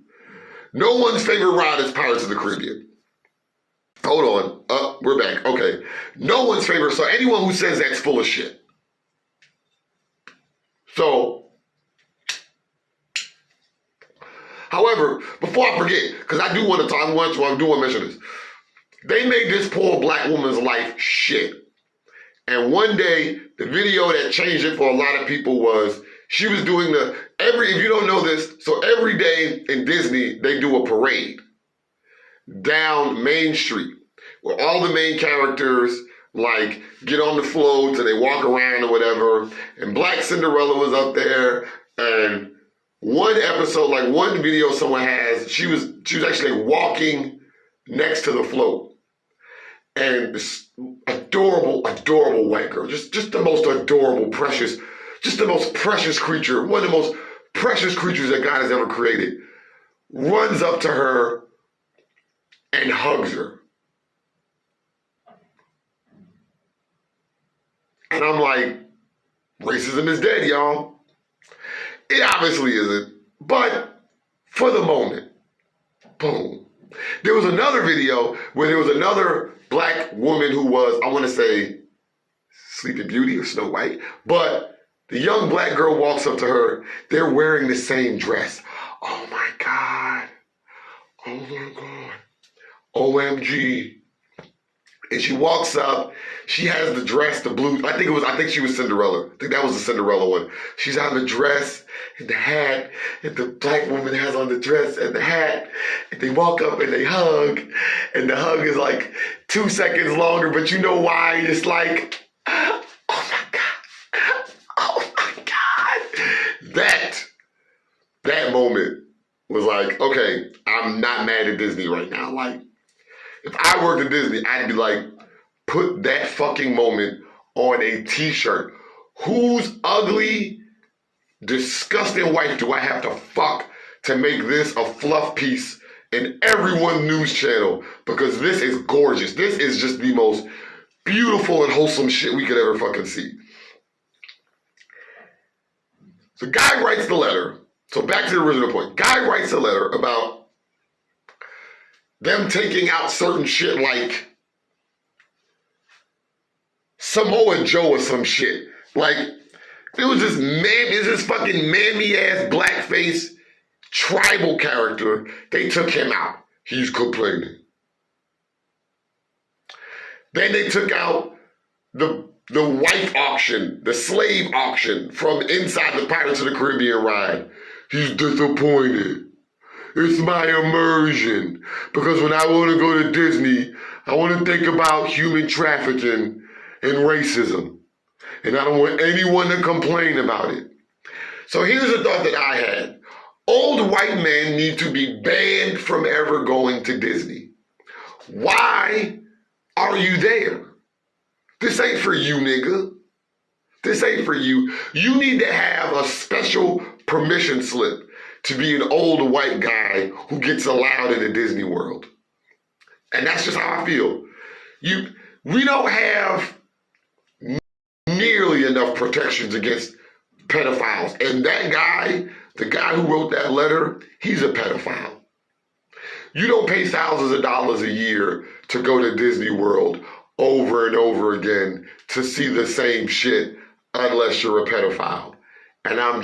No one's favorite ride is Pirates of the Caribbean. Hold on. We're back. Okay. No one's favorite. So anyone who says that's full of shit. So, however, before I forget, because I do want to talk, I do want to mention this. They made this poor black woman's life shit. And one day, the video that changed it for a lot of people was she was doing if you don't know this, so every day in Disney, they do a parade down Main Street where all the main characters like get on the floats and they walk around or whatever. And Black Cinderella was up there, and one episode, like one video someone has, she was actually walking next to the float. And this adorable, adorable white girl, just the most adorable, precious, just the most precious creature, one of the most precious creatures that God has ever created, runs up to her and hugs her. And I'm like, racism is dead, y'all. It obviously isn't, but for the moment, boom. There was another video where there was another black woman who was, I want to say, Sleeping Beauty or Snow White, but the young black girl walks up to her. They're wearing the same dress. Oh my God. Oh my God. OMG. And she walks up. She has the dress, the blue. I think she was Cinderella. I think that was the Cinderella one. She's on the dress and the hat, and the black woman has on the dress and the hat. And they walk up and they hug, and the hug is like 2 seconds longer, but you know why? It's like, oh my God. Oh my God. That moment was like, okay, I'm not mad at Disney right now. Like, if I worked at Disney, I'd be like, put that fucking moment on a t-shirt. Whose ugly, disgusting wife do I have to fuck to make this a fluff piece in every one news channel? Because this is gorgeous. This is just the most beautiful and wholesome shit we could ever fucking see. So Guy writes the letter. So back to the original point. Guy writes a letter about them taking out certain shit like Samoa Joe or some shit. Like, it was this fucking mammy-ass blackface tribal character. They took him out. He's complaining. Then they took out the wife auction, the slave auction from inside the Pirates of the Caribbean ride. He's disappointed. It's my immersion. Because when I want to go to Disney, I want to think about human trafficking and racism. And I don't want anyone to complain about it. So here's a thought that I had. Old white men need to be banned from ever going to Disney. Why are you there? This ain't for you, nigga. This ain't for you. You need to have a special permission slip to be an old white guy who gets allowed into Disney World. And that's just how I feel. We don't have nearly enough protections against pedophiles. And that guy, the guy who wrote that letter, he's a pedophile. You don't pay thousands of dollars a year to go to Disney World over and over again to see the same shit unless you're a pedophile. And I'm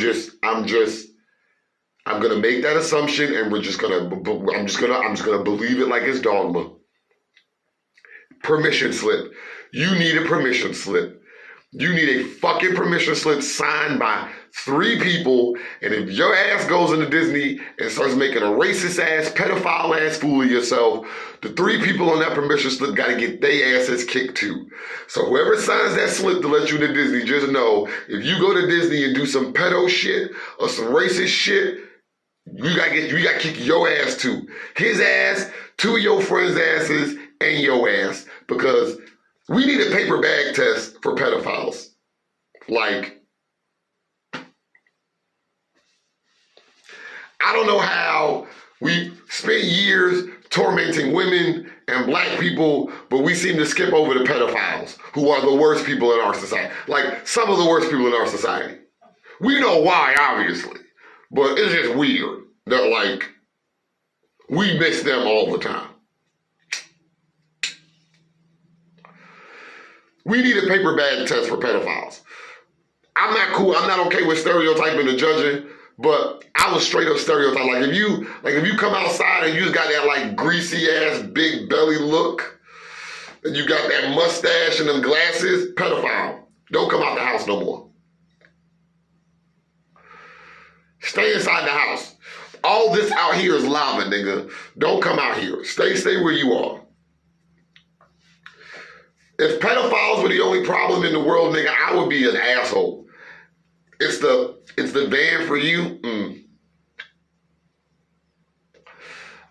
gonna make that assumption, and I'm just gonna believe it like it's dogma. Permission slip. You need a permission slip. You need a fucking permission slip signed by 3 people, and if your ass goes into Disney and starts making a racist ass, pedophile ass fool of yourself, the 3 people on that permission slip gotta get their asses kicked too. So whoever signs that slip to let you into Disney, just know, if you go to Disney and do some pedo shit or some racist shit, you gotta kick your ass too. His ass, 2 of your friends' asses, and your ass. Because we need a paper bag test for pedophiles. Like, I don't know how we spent years tormenting women and black people, but we seem to skip over the pedophiles, who are the worst people in our society. Like, some of the worst people in our society. We know why, obviously. But it's just weird that, like, we miss them all the time. We need a paper bag test for pedophiles. I'm not cool. I'm not okay with stereotyping and judging, but I was straight up stereotype. Like if you come outside and you just got that like greasy ass big belly look, and you got that mustache and them glasses, pedophile. Don't come out the house no more. Stay inside the house. All this out here is lava, nigga. Don't come out here. Stay where you are. If pedophiles were the only problem in the world, nigga, I would be an asshole. It's the van for you.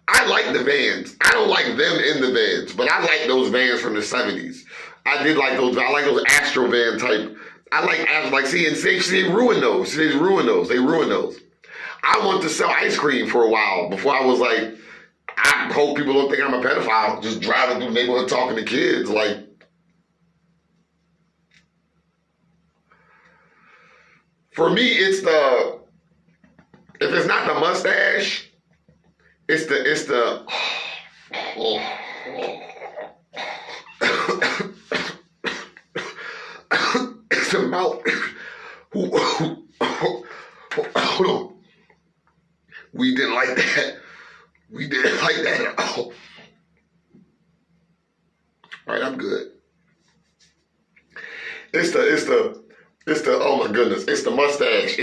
I like the vans. I don't like them in the vans, but I like those vans from the 70s. I did like those. I like those Astro van type. I like seeing they ruin those. They ruin those. I wanted to sell ice cream for a while before I was like, I hope people don't think I'm a pedophile. Just driving through the neighborhood talking to kids. Like, for me, it's if it's not the mustache, it's the it's the mouth. Hold on. We didn't like that. We didn't like that at all. All right, I'm good. It's the oh my goodness, it's the mustache.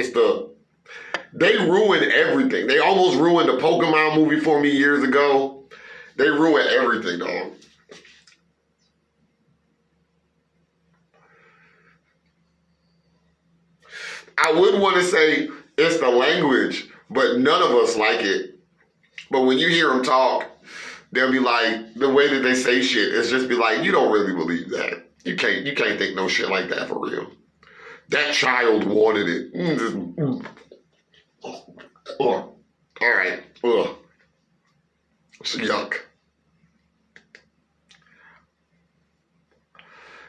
They ruined everything. They almost ruined the Pokemon movie for me years ago. They ruined everything, dog. I would want to say it's the language, but none of us like it. But when you hear them talk, they'll be like, the way that they say shit is just be like, you don't really believe that. You can't think no shit like that for real. That child wanted it. All right. Ugh. It's yuck.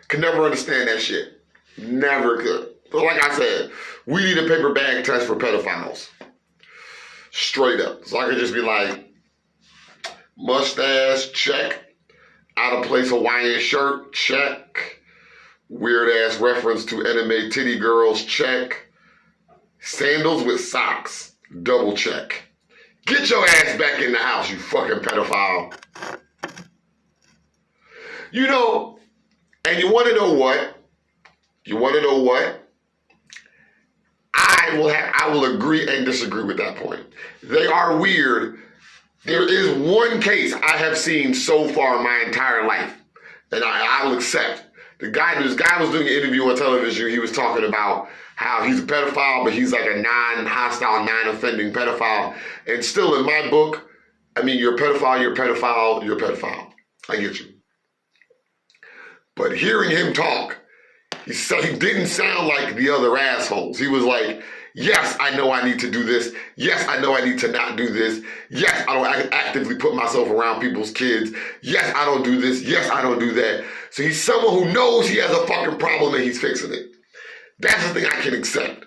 Could never understand that shit. Never could. But like I said, we need a paper bag test for pedophiles. Straight up. So I could just be like, mustache, check. Out of place Hawaiian shirt, check. Weird ass reference to anime titty girls, check. Sandals with socks, double check. Get your ass back in the house, you fucking pedophile. You know, and you want to know what? I will agree and disagree with that point. They are weird. There is one case I have seen so far in my entire life, and I will accept. This guy was doing an interview on television. He was talking about how he's a pedophile, but he's like a non-hostile, non-offending pedophile. And still in my book, I mean, you're a pedophile, you're a pedophile, you're a pedophile. I get you. But hearing him talk, he didn't sound like the other assholes. He was like, yes, I know I need to do this. Yes, I know I need to not do this. Yes, I don't actively put myself around people's kids. Yes, I don't do this. Yes, I don't do that. So he's someone who knows he has a fucking problem and he's fixing it. That's the thing I can accept.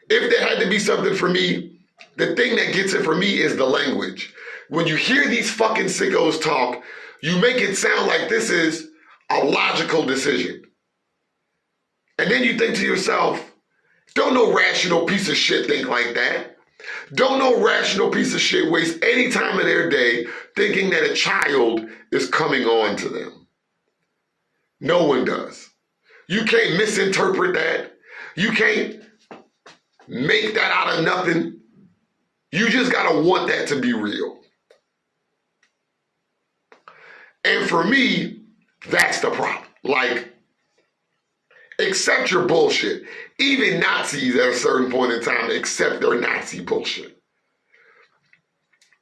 If there had to be something for me, the thing that gets it for me is the language. When you hear these fucking sickos talk, you make it sound like this is a logical decision. And then you think to yourself, don't no rational piece of shit think like that. Don't no rational piece of shit waste any time of their day thinking that a child is coming on to them. No one does. You can't misinterpret that. You can't make that out of nothing. You just gotta want that to be real. And for me, that's the problem. Like, accept your bullshit. Even Nazis at a certain point in time accept their Nazi bullshit.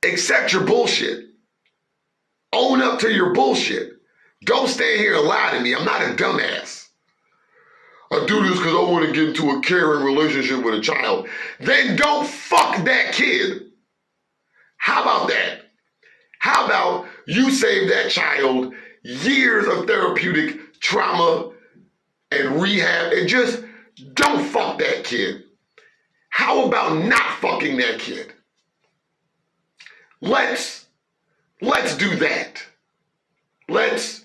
Accept your bullshit. Own up to your bullshit. Don't stand here and lie to me. I'm not a dumbass. I do this because I want to get into a caring relationship with a child. Then don't fuck that kid. How about that? How about you save that child years of therapeutic trauma and rehab and just don't fuck that kid? How about not fucking that kid? Let's do that. Let's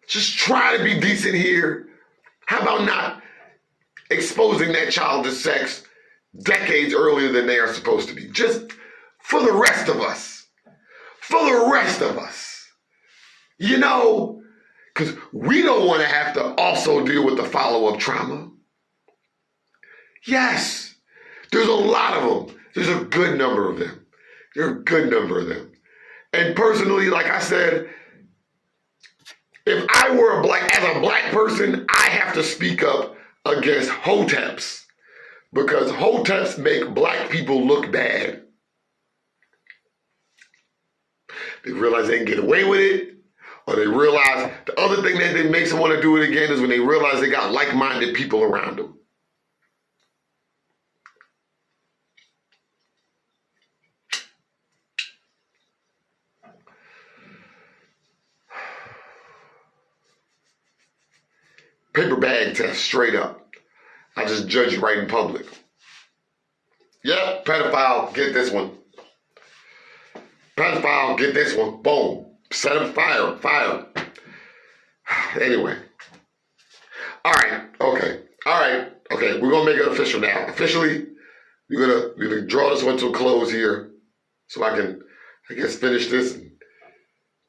just try to be decent here. How about not? exposing that child to sex decades earlier than they are supposed to be. Just for the rest of us. For the rest of us. You know, because we don't want to have to also deal with the follow-up trauma. Yes, there's a lot of them. There's a good number of them. There are a good number of them. And personally, like I said, if I were as a black person, I have to speak up against hoteps because hoteps make black people look bad. They realize they can get away with it, or they realize the other thing that makes them want to do it again is when they realize they got like-minded people around them. Paper bag test, straight up. I just judge you right in public. Yep, pedophile, get this one. Pedophile, get this one. Boom. Set him fire. Anyway. All right, okay. We're going to make it official now. Officially, we're gonna draw this one to a close here so I can, I guess, finish this and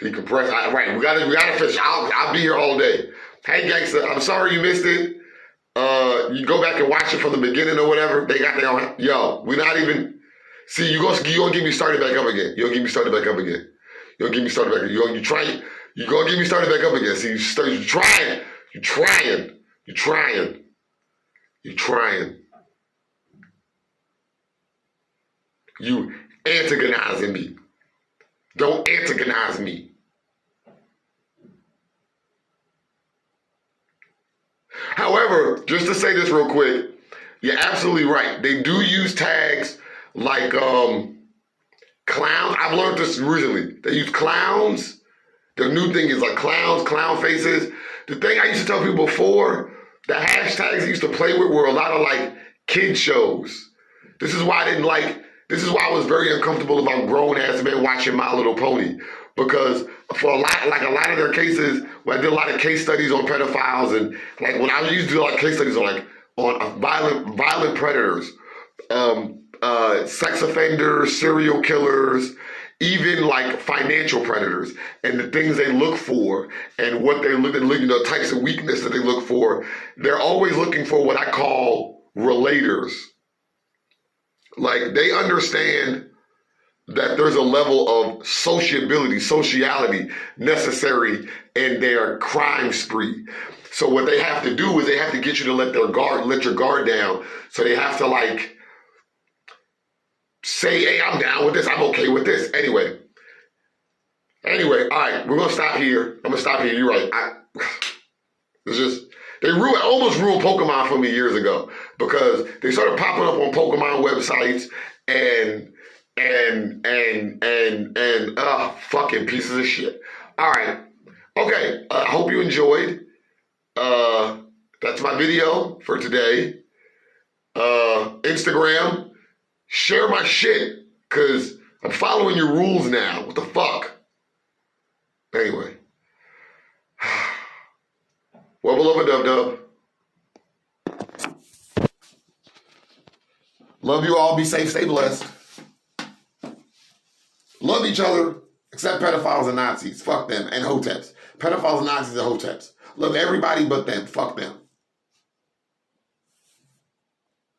decompress. We gotta finish. I'll be here all day. Hey, gangster, I'm sorry you missed it. You go back and watch it from the beginning or whatever. They got their own. Yo, we're not even. See, you're gonna get me started back up again. You're gonna get me started back up again. You're gonna get me started back up. You're gonna get me started back up again. See, you're trying. You antagonizing me. Don't antagonize me. However, just to say this real quick, you're absolutely right. They do use tags like clowns. I've learned this recently. They use clowns. The new thing is like clowns, clown faces. The thing I used to tell people before, the hashtags I used to play with were a lot of like kid shows. This is why I was very uncomfortable about grown-ass men watching My Little Pony. Because for a lot of their cases, when I did a lot of case studies on pedophiles and like when I used to do a lot of case studies on violent predators, sex offenders, serial killers, even like financial predators and the things they look for and what they look at, types of weakness that they look for, they're always looking for what I call relators. Like they understand that there's a level of sociality necessary in their crime spree. So what they have to do is they have to get you to let your guard down. So they have to like say, hey, I'm down with this. I'm okay with this. Anyway, all right, we're going to stop here. I'm going to stop here. You're right. They almost ruined Pokemon for me years ago because they started popping up on Pokemon websites and fucking pieces of shit. All right. Okay. I hope you enjoyed. That's my video for today. Instagram, share my shit because I'm following your rules now. What the fuck? Anyway. Wubba lubba dub dub. Love you all. Be safe. Stay blessed. Love each other, except pedophiles and Nazis. Fuck them. And hoteps. Pedophiles and Nazis and hoteps. Love everybody but them. Fuck them.